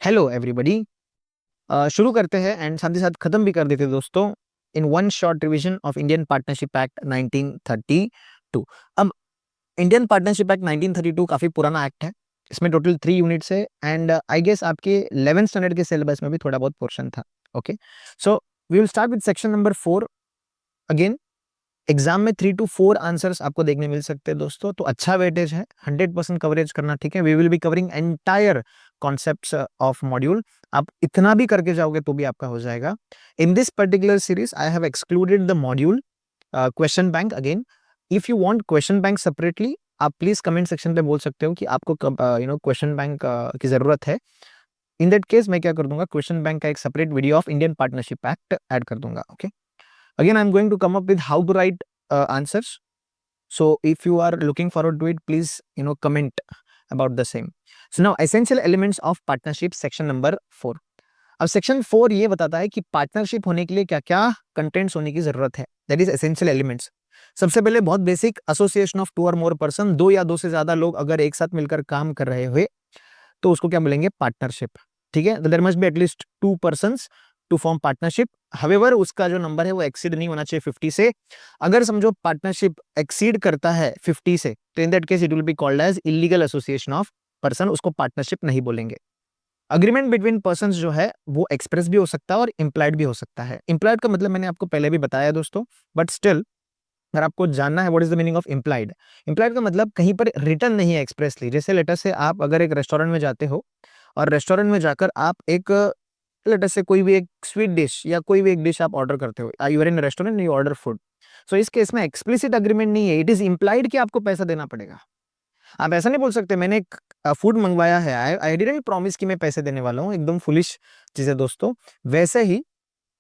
Hello everybody. शुरू करते हैं एंड साथ ही साथ खत्म भी कर देते हैं दोस्तों in one short revision of Indian partnership act 1932। अब इंडियन पार्टनरशिप एक्ट 1932 काफी पुराना एक्ट है। इसमें टोटल 3 यूनिट्स है एंड आई गेस आपके 11th स्टैंडर्ड के सिलेबस में भी थोड़ा बहुत पोर्शन था। Okay, so we will start with section number 4। Again exam में 3 to 4 आंसर्स आपको देखने मिल सकते हैं दोस्तों, तो अच्छा वेटेज है, 100% कवरेज करना। ठीक है, we will be covering entire concepts of module. आप इतना भी करके जाओगे तो भी आपका हो जाएगा। In this particular series I have excluded the module question bank. Again if you want question bank separately, आप प्लीज कमेंट सेक्शन पे बोल सकते हो कि आपको क्वेश्चन बैंक की जरूरत है। इन दैट केस मैं क्या कर दूंगा, क्वेश्चन बैंक का एक separate video of Indian partnership act add कर दूंगा। Okay, again I'm going to come up with how to write answers, so if you are looking forward to it, please comment about the same. So now essential elements of partnership, section number 4। अब section 4 ये बताता है कि partnership होने के लिए क्या क्या कंटेंट्स होने की जरूरत है, दैट इज एसेंशियल एलिमेंट्स। सबसे पहले बहुत basic, association of 2 or more person, 2 या 2 से ज्यादा लोग अगर एक साथ मिलकर काम कर रहे हुए तो उसको क्या बोलेंगे, पार्टनरशिप। ठीक है, there must be at least 2 persons to form partnership. However उसका जो नंबर है वो एक्सीड नहीं होना चाहिए 50 से। अगर समझो पार्टनरशिप एक्सीड करता है 50 से, तो in that case it will be called as illegal association of person, उसको पार्टनरशिप नहीं बोलेंगे। अग्रीमेंट बिटवीन पर्संस जो है वो एक्सप्रेस भी हो सकता है और इम्प्लाइड भी हो सकता है। इम्प्लाइड का मतलब मैंने आपको पहले भी बताया दोस्तों, बट स्टिल अगर आपको जानना है what is the meaning of implied, implied का मतलब कहीं पर रिटर्न नहीं है एक्सप्रेसली। जैसे लेटर से आप अगर एक रेस्टोरेंट में जाते हो और रेस्टोरेंट में जाकर आप एक लेटर से कोई भी एक स्वीट डिश या कोई भी एक डिश आप ऑर्डर करते हो, you are in restaurant, you order food. So इस केस में एक्सप्लिसिट अग्रीमेंट नहीं है, इट इज इम्प्लाइड कि आपको पैसा देना पड़ेगा। आप ऐसा नहीं बोल सकते मैंने एक फूड मंगवाया है, आई डिडंट प्रॉमिस कि मैं पैसे देने वाला हूँ, एकदम फुलिश चीज है दोस्तों। वैसे ही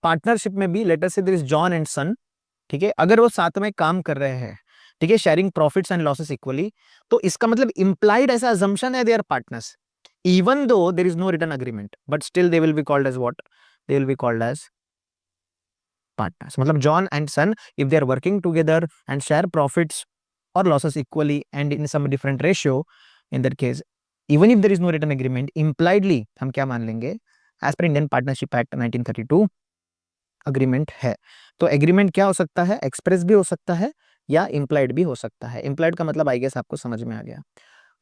पार्टनरशिप में भी लेटर से देयर इज जॉन एंड सन, ठीक है, अगर वो साथ में काम कर रहे हैं, ठीक है, sharing profits and losses equally, तो इसका मतलब इंप्लाइड ऐसा assumption है they are partners, even though there is no written agreement, but still they will be called as what? They will be called as partners। मतलब John and son, if they are working together and share profits or losses equally and in some different ratio, in that case, even if there is no written agreement, impliedly हम क्या मान लेंगे, as per Indian Partnership Act 1932 agreement है। तो agreement क्या हो सकता है, एक्सप्रेस भी हो सकता है या इम्प्लाइड भी हो सकता है। इम्प्लाइड का मतलब आई गेस आपको समझ में आ गया।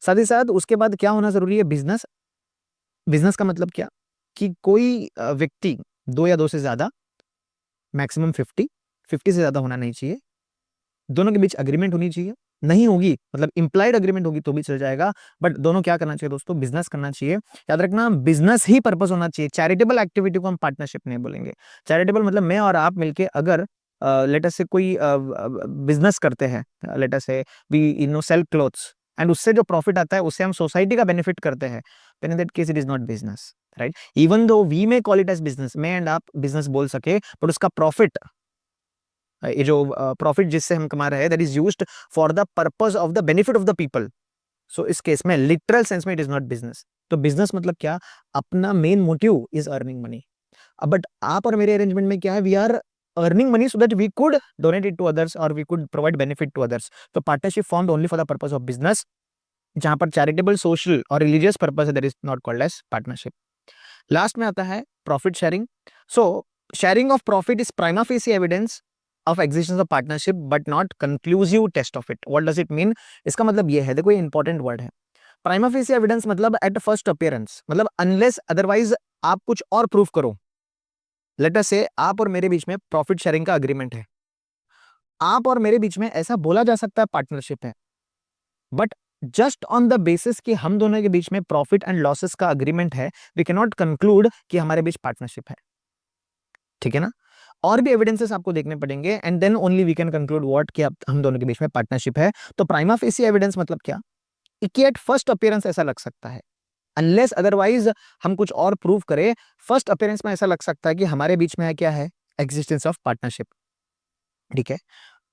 साथ ही साथ उसके बाद क्या होना जरूरी है, बिजनेस। बिजनेस का मतलब क्या, कि कोई व्यक्ति 2 या 2 से ज्यादा, मैक्सिमम 50 से ज्यादा होना नहीं चाहिए, दोनों के बीच अग्रीमेंट होनी चाहिए। नहीं होगी मतलब इम्प्लाइड अग्रीमेंट होगी तो भी चल जाएगा, बट दोनों क्या करना चाहिए दोस्तों, बिजनेस करना चाहिए। याद रखना, बिजनेस ही पर्पस होना चाहिए। चैरिटेबल एक्टिविटी को हम पार्टनरशिप नहीं बोलेंगे। चैरिटेबल मतलब मैं और आप मिलके अगर लेटर से कोई बिजनेस करते हैं, लेटर से वी सेल क्लोथ्स, एंड उससे जो प्रॉफिट आता है उससे हम सोसाइटी का बेनिफिट करते हैं, then in that case it is not business, right? Even though we may call it as business, मैं एंड आप बिजनेस बोल सके, पर उसका प्रॉफिट, ये जो प्रॉफिट जिससे हम कमा रहे हैं, that is used for the purpose of the benefit of the people. So इस केस में लिटरल सेंस में इट इज नॉट बिजनेस। तो बिजनेस मतलब क्या, अपना main motive is earning money. But आप और मेरे अरेंजमेंट में क्या है, we are earning money so that we could donate it to others or we could provide benefit to others। तो partnership formed only for the purpose of business, जहां पर charitable, social और रिलीजियस पर्पस है, that is not called as partnership. Last में आता है profit sharing. So sharing of profit is prima facie evidence of existence of partnership but not conclusive test of it. What does it mean, इसका मतलब ये है, देखो ये important word है। प्राइमा फेसी एविडेंस मतलब एट फर्स्ट अपीयरेंस, मतलब unless otherwise आप कुछ और प्रूफ करो। लेट अस से आप और मेरे बीच में प्रॉफिट शेयरिंग का अग्रीमेंट है, आप और मेरे बीच में ऐसा बोला जा सकता है पार्टनरशिप है, but just on the basis कि हम दोनों के बीच में प्रॉफिट एंड लॉसेस का अग्रीमेंट है, वी कैन नॉट कंक्लूड कि हमारे बीच पार्टनरशिप है। ठीक है ना, और भी एविडेंसेस आपको देखने पड़ेंगे and then only we can conclude what कि हम दोनों के बीच में पार्टनरशिप है। तो प्राइमा फेसी एविडेंस मतलब क्या, कि एट फर्स्ट अपीयरेंस ऐसा लग सकता है, अनलेस अदरवाइज हम कुछ और प्रूव करें, फर्स्ट अपीयरेंस में ऐसा लग सकता है कि हमारे बीच में है क्या है, एग्जिस्टेंस ऑफ पार्टनरशिप। ठीक है,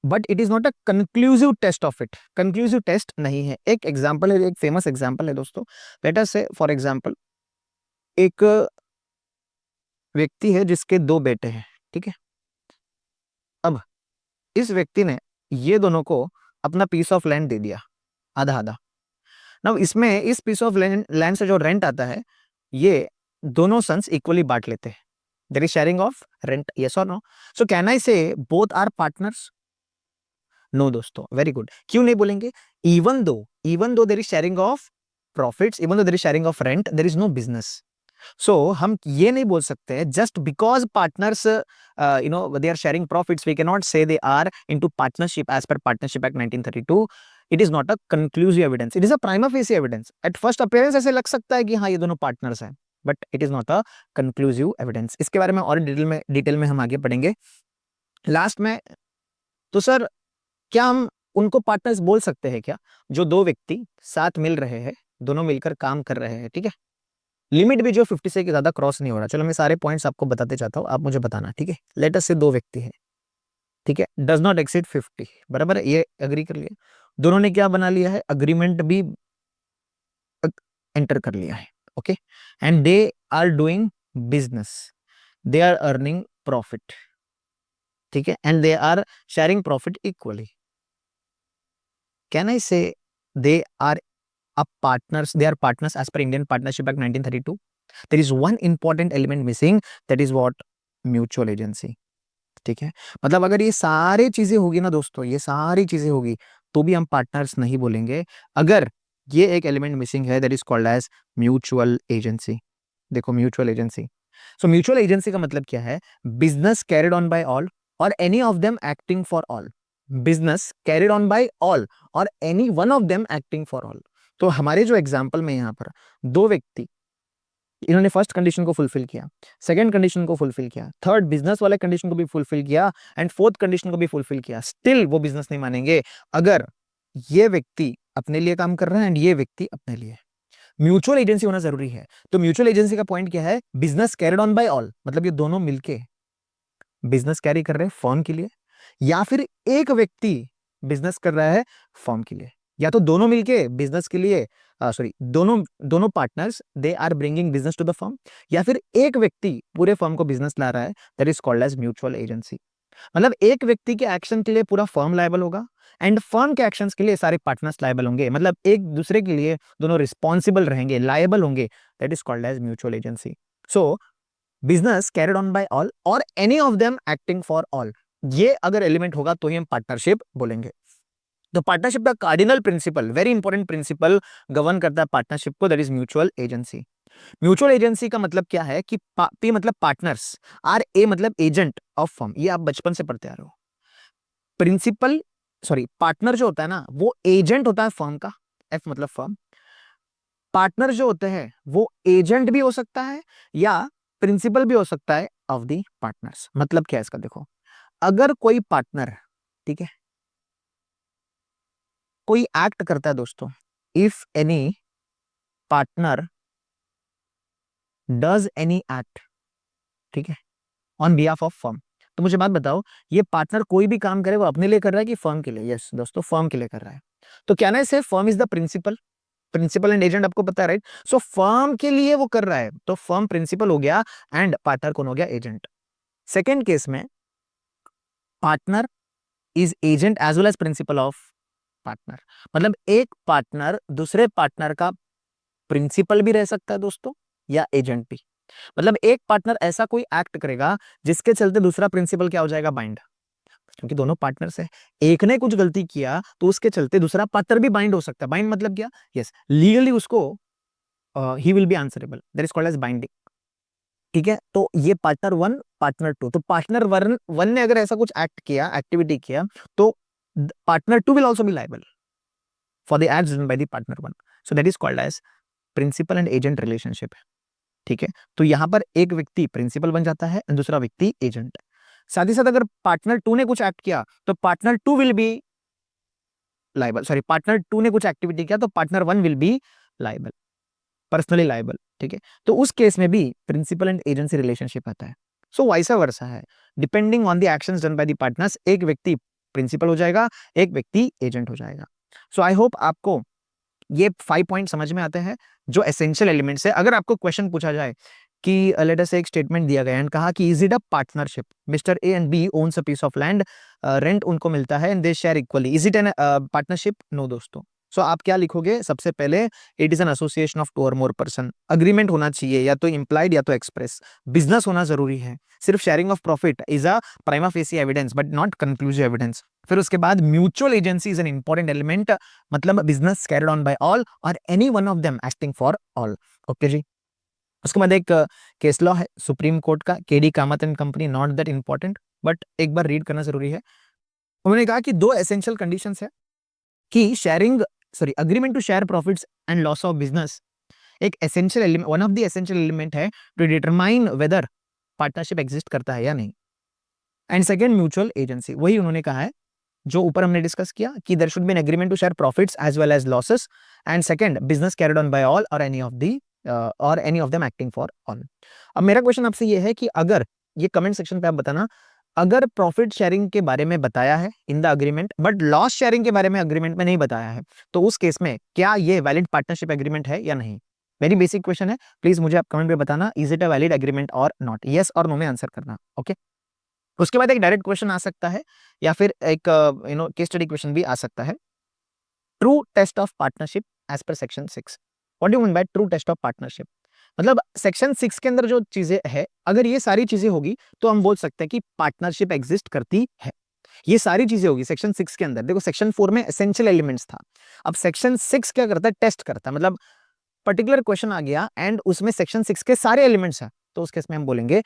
but it is not a conclusive test of it, conclusive test नहीं है। एक एग्जांपल है, एक फेमस एग्जांपल है दोस्तों। लेट अस से फॉर एग्जांपल, एक व्यक्ति है जिसके 2 बेटे हैं, ठीक है। अब इस व्यक्ति ने ये दोनों को अपना पीस ऑफ लैंड दे दिया, आधा आधा। नाउ इसमें इस पीस ऑफ लैंड से जो रेंट आता है, ये दोनों सन्स इक्वली बांट लेते हैं. There is sharing of rent, yes और no? So can I say both are partners? No दोस्तों, वेरी गुड. क्यों नहीं बोलेंगे? Even though there is sharing of profits, even though there is sharing of rent, there is no business. So हम ये नहीं बोल सकते just because partners they are sharing profits, we can not say they are into partnership as per partnership act 1932. It is not a conclusive evidence, it is a prima facie evidence. Eight first appearance ऐसे लग सकता है कि हाँ ये दोनों partners हैं, but it is not a conclusive evidence. इसके बारे में और डिटेल में हम आगे पढ़ेंगे लास्ट में. तो सर क्या हम उनको पार्टनर्स बोल सकते हैं क्या, जो दो व्यक्ति साथ मिल रहे हैं, दोनों मिलकर काम कर रहे हैं, ठीक है? लिमिट भी जो 50 से ज्यादा क्रॉस नहीं हो रहा. चलो मैं सारे पॉइंट्स आपको बताते चाहता हूँ, आप मुझे बताना, ठीक है? लेट अस से दो व्यक्ति है, ठीक है, डज नॉट एक्सीड 50, बराबर है, ये एग्री कर लिया. दोनों ने क्या बना लिया है, अग्रीमेंट भी एंटर कर लिया है, okay? And they are doing business, they are earning profit, ठीक है, and they are sharing profit equally. Can I say they are they are partners as per Indian Partnership Act 1932? There is one important element missing, that is what? Mutual agency. ठीक है, मतलब अगर ये सारी चीजें होगी ना दोस्तों, ये सारी चीजें होगी तो भी हम पार्टनर्स नहीं बोलेंगे, अगर ये एक एलिमेंट मिसिंग है, that is called as mutual agency. देखो mutual agency, so mutual agency का मतलब क्या है? Business carried on by all और any of them acting for all. Business carried on by all और any one of them acting for all. तो हमारे जो एग्जाम्पल में यहाँ पर दो व्यक्ति, इन्होंने फर्स्ट कंडीशन को फुलफिल किया, सेकंड कंडीशन को फुलफिल किया, थर्ड बिजनेस वाले कंडीशन को भी फुलफिल किया, एंड फोर्थ कंडीशन को भी फुलफिल किया, स्टिल वो बिजनेस नहीं मानेंगे अगर ये व्यक्ति अपने लिए काम कर रहा है एंड ये व्यक्ति अपने लिए. म्यूचुअल एजेंसी होना जरूरी है. तो म्यूचुअल एजेंसी का पॉइंट क्या है? Business carried on by all, मतलब ये दोनों मिलके बिजनेस कैरी कर रहे हैं फर्म के लिए, या फिर एक व्यक्ति बिजनेस कर रहा है फर्म के लिए, या तो दोनों मिलके बिजनेस के लिए, दोनों partners they are bringing business to the firm, या फिर एक व्यक्ति पूरे फर्म को बिजनेस ला रहा है, that is called as mutual agency. मतलब एक व्यक्ति के एक्शन के लिए पूरा फर्म लायबल होगा एंड फर्म के एक्शंस के लिए सारे पार्टनर्स लायबल होंगे, मतलब एक दूसरे के लिए दोनों रिस्पॉन्सिबल रहेंगे, लायबल होंगे, that is called as mutual agency. So business carried on by all और any of them acting for all, ये अगर एलिमेंट होगा तो ही हम पार्टनरशिप बोलेंगे. तो पार्टनरशिप का cardinal principle, very important principle govern करता है पार्टनरशिप को, that is mutual agency. Mutual agency का मतलब क्या है कि पी मतलब पार्टनर्स, आर ए मतलब एजेंट ऑफ फर्म, ये आप बचपन से पढ़ते आ रहे हो. प्रिंसिपल पार्टनर जो होता है ना, वो एजेंट होता है फर्म का, एफ मतलब फर्म. पार्टनर जो होते हैं वो एजेंट भी हो सकता है या प्रिंसिपल भी हो सकता है ऑफ दी पार्टनर्स. मतलब क्या है इसका? देखो, अगर कोई पार्टनर, ठीक है, कोई एक्ट करता है दोस्तों, if any partner does any act, ठीक है, ऑन बिहाफ ऑफ फर्म, तो मुझे बात बताओ, ये पार्टनर कोई भी काम करे वो अपने लिए कर रहा है कि फर्म के लिए? यस दोस्तों, फर्म के लिए कर रहा है. तो क्या ना, say firm is the principal, principal and agent आपको पता है, राइट? सो फर्म के लिए वो कर रहा है, तो फर्म प्रिंसिपल हो गया एंड पार्टनर कौन हो गया? एजेंट. सेकेंड केस में partner is agent as well as principal of partner, मतलब एक पार्टनर दूसरे पार्टनर का प्रिंसिपल भी रह सकता है दोस्तों, या एजेंट भी. मतलब एक पार्टनर ऐसा कोई एक्ट करेगा जिसके चलते दूसरा प्रिंसिपल क्या हो जाएगा? बाइंड, क्योंकि दोनों पार्टनर्स है. एक ने कुछ गलती किया तो उसके चलते दूसरा पार्टनर भी बाइंड हो सकता है. बाइंड मतलब क्या? यस, लीगली उसको ही will be answerable, that is called as binding. ठीक है, तो ये पार्टनर वन, पार्टनर टू. तो पार्टनर वन ने अगर ऐसा कुछ एक्ट किया, एक्टिविटी किया, तो partner two will also be liable for the acts done by the partner one. So that is called as principal and agent relationship. ठीक है, तो यहां पर एक व्यक्ति प्रिंसिपल बन जाता है और दूसरा व्यक्ति एजेंट. साथ ही साथ अगर पार्टनर टू ने कुछ एक्ट किया तो partner two will be liable, partner two ने कुछ एक्टिविटी किया तो partner one will be liable, personally liable. ठीक है, तो उस केस में भी प्रिंसिपल एंड एजेंसी रिलेशनशिप आता है. सो वाइसा वर्सा है, depending on the actions done by the partners, एक व्यक्ति प्रिंसिपल हो जाएगा, एक व्यक्ति एजेंट हो जाएगा. सो आई होप आपको ये 5 पॉइंट समझ में आते हैं जो एसेंशियल एलिमेंट्स है. अगर आपको क्वेश्चन पूछा जाए कि लेट अस से एक स्टेटमेंट दिया गया है एंड कहा कि is it a partnership, mister A and B owns a piece of land, rent उनको मिलता है and they share equally, is it an partnership? No दोस्तों. सो आप क्या लिखोगे सबसे पहले, it is an association of 2 or more person. Agreement होना चाहिए, या तो इंप्लाइड या तो एक्सप्रेस। बिजनेस होना जरूरी है। सिर्फ sharing of profit is a prima facie evidence but not conclusive evidence. फिर उसके बाद mutual agency is an important element, मतलब business carried on by all और any one of them acting for all. Okay जी। उसके बाद एक case law है सुप्रीम कोर्ट का, KD Kamath and company, not that important but एक बार रीड करना जरूरी है। उन्होंने कहा कि 2 एसेंशियल कंडीशंस है कि sharing, sorry, agreement to share profits and loss of business एक essential element, one of the essential element है to determine whether partnership exist करता है या नहीं। एंड सेकंड, म्यूचुअल एजेंसी, वही उन्होंने कहा है जो ऊपर हमने डिस्कस किया कि there should be an agreement to share profits as well as losses, and second, business carried on by all और any of them acting for all. अब मेरा क्वेश्चन आपसे ये है कि अगर, ये कमेंट सेक्शन पे आप बताना, अगर प्रॉफिट शेयरिंग के बारे में बताया है in the agreement but loss sharing के बारे में अग्रीमेंट में नहीं बताया है, तो उस केस में क्या ये वैलिड पार्टनरशिप एग्रीमेंट है या नहीं। वेरी बेसिक क्वेश्चन है, प्लीज मुझे आप कमेंट में बताना, is it a valid agreement और नॉट, यस और नो में आंसर करना। ओके, उसके बाद एक डायरेक्ट क्वेश्चन आ सकता है या फिर एक केस स्टडी क्वेश्चन भी आ सकता है। True test of partnership as per section 6, what do you mean by true test of partnership. मतलब सेक्शन 6 के अंदर जो चीजें है, अगर ये सारी चीजें होगी तो हम बोल सकते हैं कि पार्टनरशिप एग्जिस्ट करती है। ये सारी चीजें होगी सेक्शन 6 के अंदर। देखो सेक्शन 4 में एसेंशियल एलिमेंट्स था, अब सेक्शन 6 क्या करता है, टेस्ट करता है। मतलब पर्टिकुलर क्वेश्चन आ गया एंड उसमें सेक्शन 6 के सारे एलिमेंट्स हैं, तो उस केस में हम बोलेंगे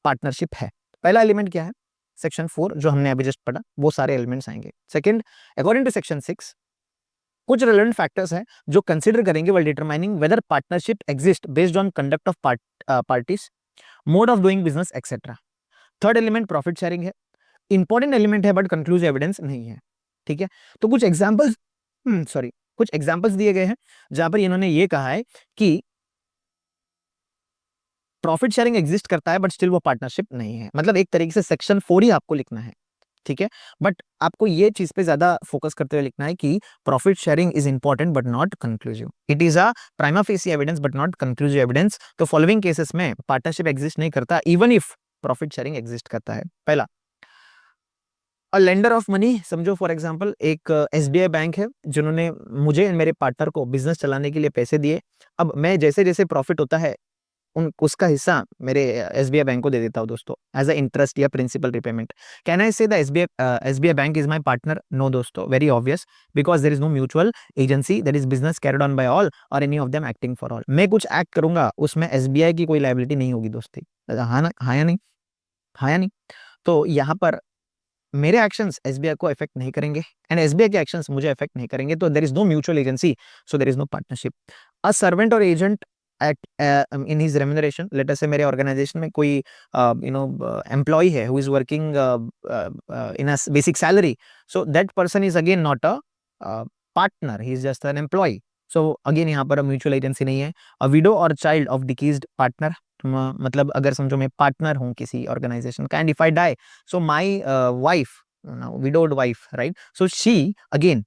पार्टनरशिप है। पहला एलिमेंट क्या है, सेक्शन 4 जो हमने अभी जस्ट पढ़ा, वो सारे एलिमेंट्स आएंगे। सेकंड, अकॉर्डिंग टू सेक्शन 6 कुछ रेलेवेंट फैक्टर्स हैं जो कंसीडर करेंगे while determining weather partnership exist based on conduct of parties, mode of doing business etcetera. Third element profit sharing है, इंपॉर्टेंट एलिमेंट है बट कंक्लूसिव एविडेंस नहीं है। ठीक है, तो कुछ एग्जांपल्स, सॉरी, कुछ एग्जांपल्स दिए गए हैं जहां पर इन्होंने ये कहा है कि प्रॉफिट शेयरिंग एग्जिस्ट करता है बट स्टिल वो पार्टनरशिप नहीं है। मतलब एक तरीके से सेक्शन 4 ही आपको लिखना है। ठीक है, बट आपको ये चीज पे ज्यादा फोकस करते हुए लिखना है कि profit sharing is important but not conclusive, it is a prima facie evidence but not conclusive evidence. तो फॉलोइंग केसेस में पार्टनरशिप एग्जिस्ट नहीं करता even if profit sharing exist करता है। पहला, अ लेंडर ऑफ मनी, समझो फॉर एग्जांपल एक SBI bank है जिन्होंने मुझे एंड मेरे पार्टनर को बिजनेस चलाने के लिए पैसे दिए। अब मैं जैसे जैसे प्रॉफिट होता है उसका हिस्सा मेरे एसबीआई बैंक को दे देता हूँ दोस्तों, एज अ इंटरेस्ट या principal repayment. Can I say the SBI bank is my partner? No दोस्तों, very obvious, because there is no mutual agency, that is business carried on by all और any of them acting for all. मैं कुछ act करूंगा उसमें SBI की कोई liability नहीं होगी दोस्ती। हाँ ना, हाँ या नहीं, हाँ या नहीं। तो यहाँ पर मेरे एक्शंस एसबीआई को इफेक्ट नहीं करेंगे एंड एसबीआई के एक्शंस मुझे इफेक्ट नहीं करेंगे, तो there is no mutual agency, so there is no partnership. A servant और agent act in his remuneration, let us say मेरे ऑर्गेनाइजेशन में कोई एम्प्लॉय है who is working in a basic salary, so that person is again not a partner, he is just an employee. So again यहाँ पर mutual agency नहीं है। A window और child of deceased partner, मतलब अगर समझो मैं पार्टनर हूँ किसी ऑर्गेनाइजेशन का and if I die, so my wife, widowed wife, right, so she again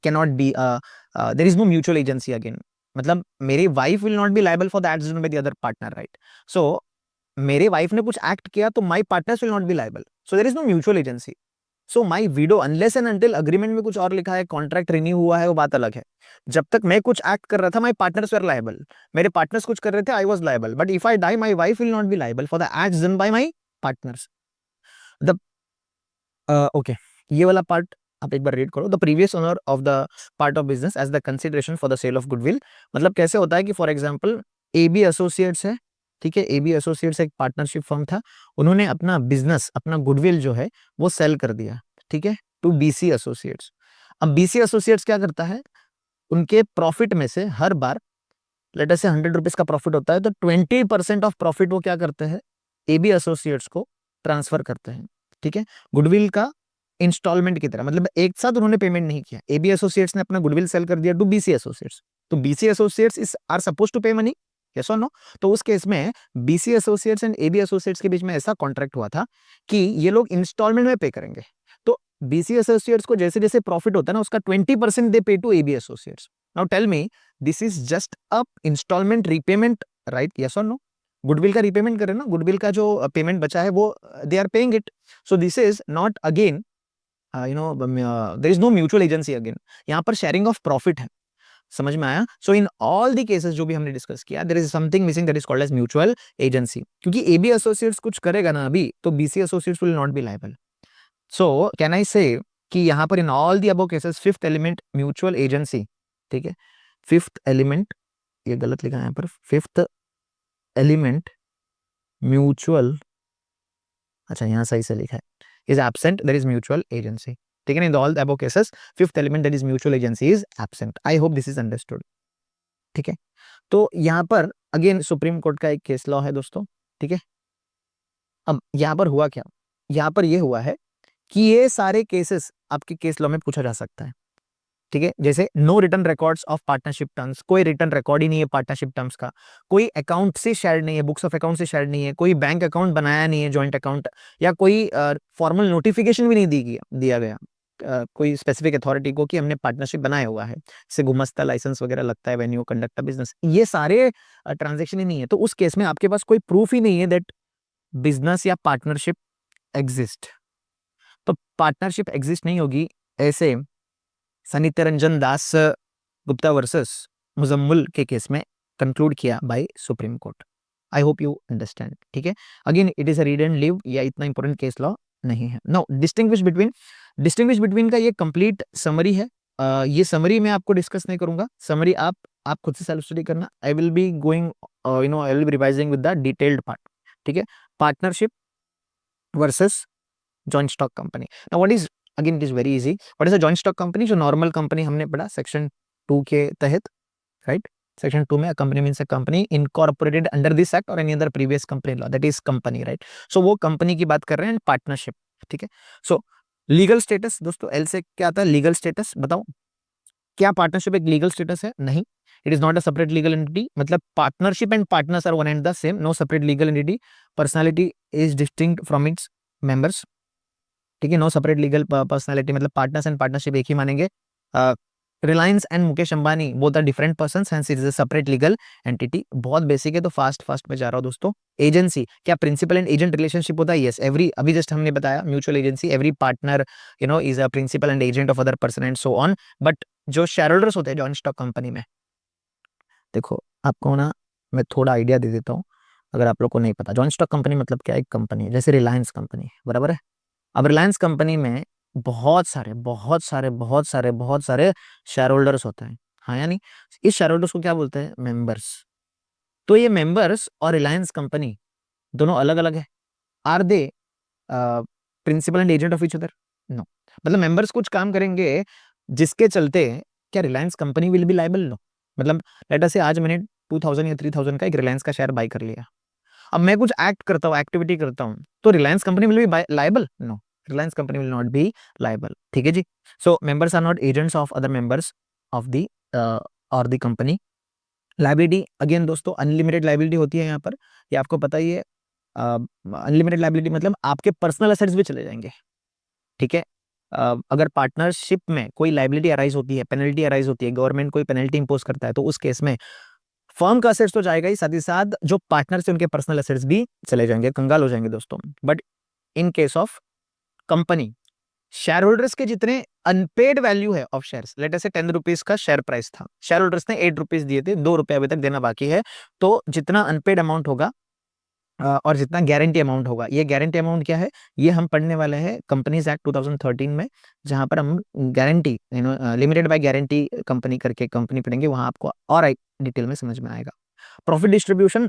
cannot be there is no mutual agency again, मतलब मेरी wife will not be liable for the acts done by the other partner, right. So मेरे wife ने कुछ act किया तो my partners will not be liable, so there is no mutual agency. So my widow, unless and until agreement में कुछ और लिखा है, कॉन्ट्रैक्ट रिन्यू हुआ है, वो बात अलग है। जब तक मैं कुछ एक्ट कर रहा था माय पार्टनर्स वर लायबल, मेरे पार्टनर्स कुछ कर रहे थे, I was liable, but if I die my wife will not be liable for the acts done by my partners. The okay, ये वाला पार्ट आप एक बार रीड करो। The previous owner of the part of business as the consideration for the sale of goodwill, मतलब कैसे होता है कि फॉर एग्जांपल एबी एसोसिएट्स है, ठीक है, एबी एसोसिएट्स एक पार्टनरशिप फर्म था, उन्होंने अपना बिजनेस, अपना गुडविल जो है वो सेल कर दिया, ठीक है, टू बीसी एसोसिएट्स। अब बीसी एसोसिएट्स क्या करता है, उनके प्रॉफिट में से हर बार, लेट अस से 100 रुपीज का प्रॉफिट होता है तो 20% ऑफ प्रॉफिट वो क्या करते हैं, एबी एसोसिएट्स को ट्रांसफर करते हैं। ठीक है, गुडविल का इंस्टॉलमेंट की तरह, मतलब एक साथ उन्होंने पेमेंट नहीं किया, एबी एसोसिएट्स ने अपना गुडविल सेल कर दिया टू बीसी एसोसिएट्स, तो BC associates is are suppose to pay money, yes और नो। तो उस केस में BC associates and AB associates के बीच में ऐसा कॉन्ट्रैक्ट हुआ था कि ये लोग इंस्टॉलमेंट में पे करेंगे। तो बीसी एसोसिएट्स को जैसे जैसे प्रॉफिट होता है ना, उसका 20% they pay to AB associates. Now tell me, this is just a installment repayment, right, yes और नो। गुडविल का रीपेमेंट करें ना, गुडविल का जो पेमेंट बचा है वो they are paying it, so this is not again there is no mutual agency again, यहाँ पर शेयरिंग ऑफ प्रॉफिट है, समझ में आया? So in all the cases जो भी हमने डिस्कस किया, there is something missing that is called as mutual agency, क्योंकि एबी एसोसिएट्स कुछ करेगा ना अभी, तो BC associates will not be liable. So can I say कि यहाँ पर in all the above cases fifth element mutual agency, ठीक है, फिफ्थ एलिमेंट, ये गलत लिखा है यहाँ पर, फिफ्थ एलिमेंट म्यूचुअल, अच्छा यहाँ सही से लिखा है, is absent, that is mutual agency, ठीक है, इन all the above cases fifth element that is mutual agency is absent. I hope this is understood, ठीक है। तो यहाँ पर अगेन सुप्रीम कोर्ट का एक केस लॉ है दोस्तों, ठीक है। अब यहाँ पर हुआ क्या, यहाँ पर ये हुआ है कि ये सारे केसेस आपके केस लॉ में पूछा जा सकता है, ठीक है। जैसे no return records of partnership terms, कोई रिटर्न रिकॉर्ड ही नहीं है पार्टनरशिप टर्म्स का, कोई अकाउंट से शेयर नहीं है, बुक्स ऑफ अकाउंट से शेयर नहीं है, कोई बैंक अकाउंट बनाया नहीं है जॉइंट अकाउंट, या कोई फॉर्मल नोटिफिकेशन भी नहीं दिया गया कोई स्पेसिफिक अथॉरिटी को कि हमने पार्टनरशिप बनाया हुआ है, से गुमस्ता लाइसेंस वगैरह लगता है when you conduct a business, ये सारे ट्रांजेक्शन ही नहीं है, तो उस केस में आपके पास कोई प्रूफ ही नहीं है दैट बिजनेस या पार्टनरशिप एग्जिस्ट। तो पार्टनरशिप एग्जिस्ट नहीं होगी, ऐसे सनित्य दास गुप्ता वर्सेस मुजम्मुल के केस में कंक्लूड किया by supreme court. I hope you understand, ठीक है। Again it is a read and live, या इतना इंपॉर्टेंट केस लॉ नहीं है। नाउ डिस्टिंग्विश बिटवीन का ये कंप्लीट समरी है। ये समरी मैं आपको डिस्कस नहीं करूंगा, समरी आप खुद से सेल्फ स्टडी करना। I will be going I will be revising with the detailed part, ठीक है। Partnership versus joint stock company. Now what is, again it is very easy, what is a joint stock company? जो normal company हमने पढ़ा section 2 के तहत, right. Section 2 में company means a company incorporated under this act और any other previous company law, that is company, right. So वो company की बात कर रहे हैं, पार्टनरशिप, ठीक है। सो लीगल स्टेटस दोस्तों, एल से क्या आता है? Legal status. बताओ क्या पार्टनरशिप एक लीगल स्टेटस है? नहीं, it is not a separate legal entity, मतलब partnership and partners are one and the same, no separate legal entity, personality is distinct from its members, ठीक है। नो सेपरेट लीगल पर्सनालिटी, मतलब partners and partnership एक ही मानेंगे। Reliance and Mukesh Ambani both are different persons, hence it is a separate legal entity. बहुत basic है, तो fast में जा रहा हूं दोस्तों। एजेंसी, क्या प्रिंसिपल एंड एजेंट रिलेशनशिप होता है? यस, एवरी, अभी जस्ट हमने बताया mutual agency, every partner is a principal and agent of other person and so on. But जो शेयर होल्डर्स होते हैं जॉइंट स्टॉक कंपनी में, देखो आपको ना मैं थोड़ा आइडिया दे देता हूँ, अगर आप लोग को नहीं पता जॉइंट स्टॉक कंपनी मतलब क्या है। एक कंपनी है जैसे रिलायंस कंपनी, बराबर है। अब रिलायंस कंपनी में बहुत सारे शेयर होल्डर्स होते हैं, हाँ या नहीं? इस शेयर होल्डर्स को क्या बोलते हैं? मेंबर्स। तो ये मेंबर्स और रिलायंस कंपनी दोनों अलग अलग है। Are they principal and agent of each other? No. मतलब मेंबर्स कुछ काम करेंगे जिसके चलते क्या Reliance company will be liable? No. मतलब लेट अस से आज मैंने 2000 या 3000 का एक रिलायंस का शेयर बाय कर लिया, अब मैं कुछ एक्ट करता हूँ, एक्टिविटी करता हूँ, तो Reliance company will be liable? No, Reliance company will not be liable, ठीक है जी। So members are not agents of other members of the और द कंपनी। लायबिलिटी, अगेन दोस्तों अनलिमिटेड लायबिलिटी होती है यहाँ पर, ये आपको पता ही है। अनलिमिटेड लायबिलिटी मतलब आपके पर्सनल एसेट्स भी चले जाएंगे, ठीक है। अगर पार्टनरशिप में कोई लायबिलिटी अराइज होती है, पेनल्टी अराइज होती है, गवर्नमेंट कोई पेनल्टी इंपोज करता है, तो उस केस में फर्म का असेट्स तो जाएगा ही, साथ ही साथ जो पार्टनर से उनके पर्सनल असेट्स भी चले जाएंगे, कंगाल हो जाएंगे दोस्तों। But in case of company, share holders के जितने अनपेड वैल्यू है ऑफ शेयर्स, लेट अस से 10 रुपीज का शेयर प्राइस था, शेयर होल्डर्स ने 8 रुपीज दिए थे, 2 रुपए अभी तक देना बाकी है, तो जितना अनपेड अमाउंट होगा और जितना गारंटी अमाउंट होगा, ये गारंटी अमाउंट क्या है, ये हम पढ़ने वाले हैं कंपनीज एक्ट 2013 में, जहां पर हम guarantee limited by guarantee company करके कंपनी पढ़ेंगे, वहां आपको और डिटेल में समझ में आएगा। Profit distribution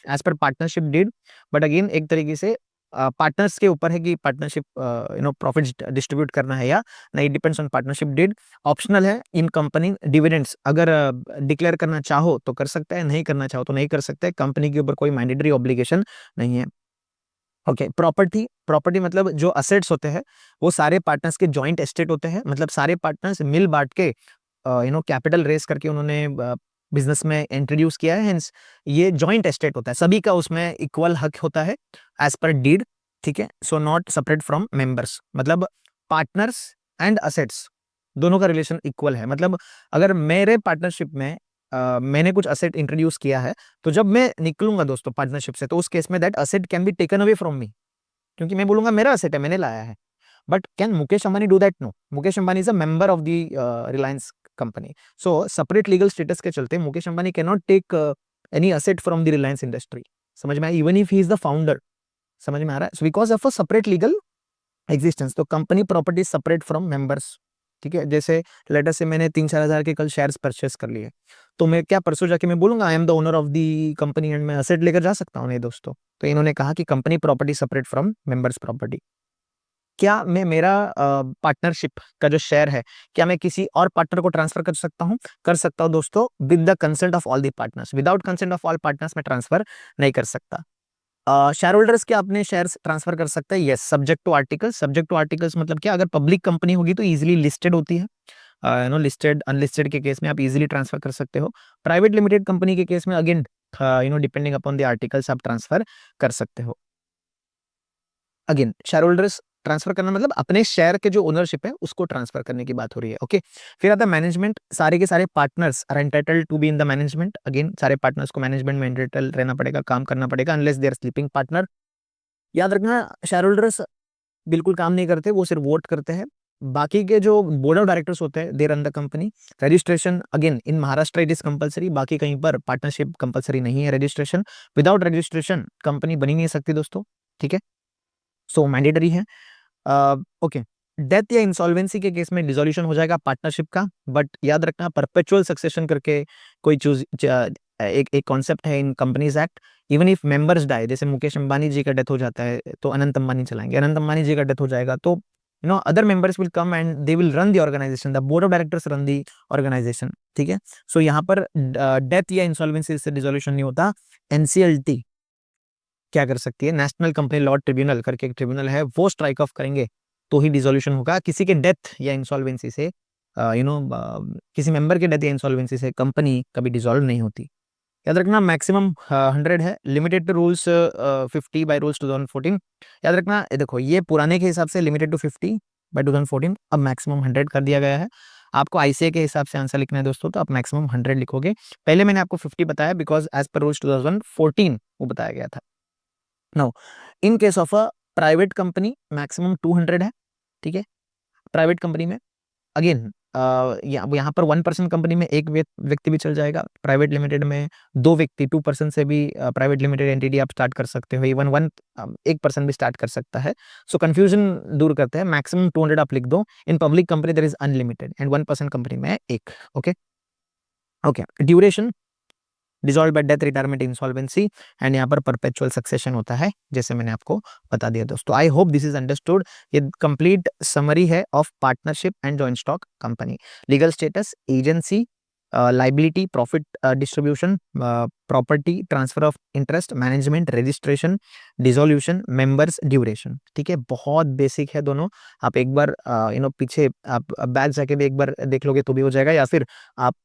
as per partnership deed, but again एक तरीके से पार्टनर्स के ऊपर है कि पार्टनरशिप प्रॉफिट डिस्ट्रीब्यूट करना है या नहीं, depends on partnership deed. Optional है इन कंपनी डिविडेंड्स, अगर डिक्लेयर करना चाहो तो कर सकता है, नहीं करना चाहो तो नहीं कर सकते, कंपनी के ऊपर कोई मैंडेटरी ऑब्लिगेशन नहीं है। ओके, प्रॉपर्टी मतलब जो असेट्स होते हैं वो सारे पार्टनर्स के जॉइंट एस्टेट होते हैं, मतलब सारे पार्टनर्स मिल बांट के कैपिटल रेस करके उन्होंने बिजनेस में इंट्रोड्यूस किया है, हेंस ये जॉइंट एस्टेट होता है, सभी का उसमें इक्वल हक होता है एज पर डीड, ठीक है। So not separate from members, मतलब पार्टनर्स एंड असेट्स दोनों का रिलेशन इक्वल है। मतलब अगर मेरे पार्टनरशिप में मैंने कुछ असेट इंट्रोड्यूस किया है, तो जब मैं निकलूंगा दोस्तों पार्टनरशिप से, तो उस केस में that asset can be taken away from me, क्योंकि मैं बोलूंगा मेरा असेट है, मैंने लाया है। But can Mukesh Ambani do that? No. Mukesh Ambani is a member of the Reliance company. So separate legal status के चलते Mukesh Ambani cannot take any asset from the Reliance industry. समझ में आया? Even if he is the founder. समझ में आ रहा है? So because of a separate legal existence, तो company property separate from members. ठीक है, जैसे लेटर से मैंने 3-4 हजार के कल शेयर्स परचेस कर लिए, तो मैं क्या परसों जाके मैं बोलूंगा I am the owner of the company and मैं असेट लेकर जा सकता हूँ? नहीं दोस्तों. तो इन्होंने कहा कि company property separate from members property. क्या मैं मेरा पार्टनरशिप का जो शेयर है, क्या मैं किसी और पार्टनर को ट्रांसफर कर सकता हूं? कर सकता हूं दोस्तों, with the consent of all the partners. Without consent of all partners मैं ट्रांसफर नहीं कर सकता. शेयर होल्डर्स क्या अपने शेयर्स ट्रांसफर कर सकते हैं? Yes, subject to articles. Subject to articles मतलब क्या? अगर पब्लिक कंपनी होगी तो इजीली लिस्टेड होती है. लिस्टेड अनलिस्टेड के केस में आप इजीली ट्रांसफर कर सकते हो. प्राइवेट लिमिटेड कंपनी के केस में again depending upon the articles आप ट्रांसफर कर सकते हो. अगेन शेयर होल्डर्स ट्रांसफर करना मतलब अपने शेयर के जो ओनरशिप है उसको ट्रांसफर करने की बात हो रही है. ओके, फिर आता है मैनेजमेंट. सारे के सारे partners are entitled to be in the management. Again सारे पार्टनर्स को मैनेजमेंट में एंटाइटल रहना पड़ेगा, काम करना पड़ेगा, unless they are sleeping partner. याद रखना, शेयर होल्डर्स बिल्कुल काम नहीं करते, वो सिर्फ वोट करते हैं. बाकी के जो बोर्ड ऑफ डायरेक्टर्स होते हैं they run the company. Registration again in Maharashtra it is compulsory, बाकी कहीं पर पार्टनरशिप कंपलसरी नहीं है. रजिस्ट्रेशन, विदाउट रजिस्ट्रेशन कंपनी बनी नहीं सकती दोस्तों. ठीक है, सो मैंडेटरी है. ओके, डेथ या इंसॉल्वेंसी के केस में डिसोल्यूशन हो जाएगा पार्टनरशिप का. बट याद रखना, परपेचुअल सक्सेशन करके कोई चूज एक कॉन्सेप्ट है in companies act. Even if members die, जैसे मुकेश अंबानी जी का डेथ हो जाता है तो अनंत अंबानी चलाएंगे. अनंत अंबानी जी का डेथ हो जाएगा तो other members will come and they will run the organization. The board of directors run the organization. ठीक है, सो यहाँ पर डेथ या इंसॉल्वेंसी से डिसोल्यूशन नहीं होता. एनसीएलटी क्या कर सकती है? नेशनल कंपनी लॉ ट्रिब्यूनल करके एक ट्रिब्यूनल है, वो स्ट्राइक ऑफ करेंगे तो ही डिसोल्यूशन होगा. किसी के डेथ या इंसॉल्वेंसी से किसी मेंबर के डेथ या इंसॉल्वेंसी से कंपनी कभी डिसॉल्व नहीं होती. याद रखना, मैक्सिमम 100 है, limited to rules 50 by rules 2014. याद रखना, देखो ये पुराने के हिसाब से लिमिटेड टू 50 बाय 2014, अब मैक्सिमम 100 कर दिया गया है. आपको आईसीए के हिसाब से आंसर लिखना है दोस्तों, तो आप मैक्सिमम 100 लिखोगे. पहले मैंने आपको 50 बताया बिकॉज एज पर रूल्स 2014 वो बताया गया था. Now in case of a private company maximum 200 है. ठीक है, प्राइवेट कंपनी में अगेन यहाँ पर 1% कंपनी में एक व्यक्ति भी चल जाएगा. प्राइवेट लिमिटेड में 2 व्यक्ति, 2% से भी प्राइवेट लिमिटेड एंटिटी आप स्टार्ट कर सकते हो. इवन 1% भी स्टार्ट कर सकता है. सो कंफ्यूजन दूर करते हैं, मैक्सिमम 200 आप लिख दो. In public company there is unlimited and 1% company में एक. Okay okay, duration dissolve by death, retirement, insolvency and यहाँ पर परपेचुअल सक्सेशन होता है, जैसे मैंने आपको बता दिया दोस्तों. I hope this is understood. ये कंप्लीट समरी है of partnership and joint stock company. Legal status, agency, liability, profit distribution, property, transfer of interest, management, registration, dissolution, members, duration. ठीक है, बहुत बेसिक है दोनों. आप एक बार पीछे आप बैक जाके भी एक बार देख लोगे तो भी हो जाएगा, या फिर आप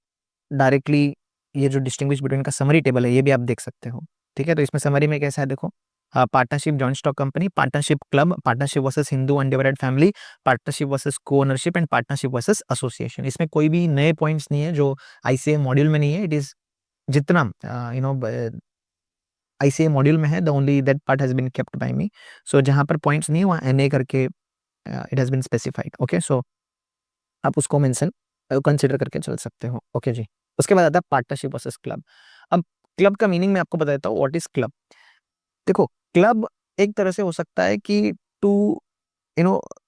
डायरेक्टली ये जो डिस्टिंग्विश बिटवीन का समरी टेबल है ये भी आप देख सकते हो. ठीक है, तो इसमें समरी में कैसा है देखो, partnership joint stock company, partnership club, partnership versus Hindu undivided family, partnership versus co-ownership and partnership versus association. इसमें कोई भी नए पॉइंट्स नहीं है जो आईसीए मॉड्यूल में नहीं है. इट इज जितना आईसीए मॉड्यूल में है, the only that part has been kept by me. So जहां पर पॉइंट्स नहीं है वहां एनए करके it has been specified. Okay, so आप उसको मेंशन कंसिडर करके चल सकते हो. ओके जी, उसके बाद आता है पार्टनरशिप वर्सेस क्लब. अब क्लब का मीनिंग मैं आपको बता देता हूँ. What is club? देखो, क्लब एक तरह से हो सकता है कि to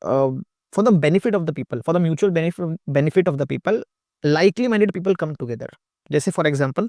for the benefit of the people, for the mutual benefit of the people, likely minded people come together. जैसे फॉर एग्जांपल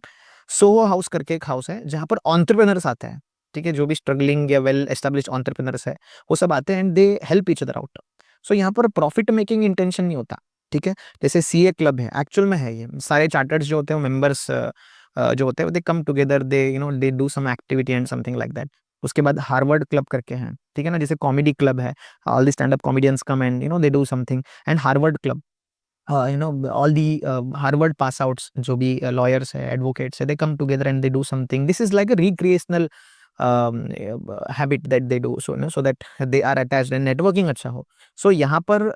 सोहो हाउस करके एक हाउस है जहां पर एंटरप्रेन्योर्स आते हैं. ठीक है, जो भी स्ट्रगलिंग या वेल एस्टेब्लिश्ड एंटरप्रेन्योर्स है वो सब आते हैं and they help each other out. So यहाँ पर प्रॉफिट मेकिंग इंटेंशन नहीं होता. ठीक है, जैसे सीए क्लब है, एक्चुअल में है ये सारे चार्टर्स जो होते हैं मेंबर्स जो होते हैं they come together, they do some activity and something like that. उसके बाद हार्वर्ड क्लब करके हैं. ठीक है ना, जैसे कॉमेडी क्लब है, all the stand up comedians come and they do something. And Harvard club, all the Harvard pass outs जो भी lawyers है, advocates है, they come together and they do something. This is like a recreational habit that they do, so that they are attached and networking अच्छा हो. So यहाँ पर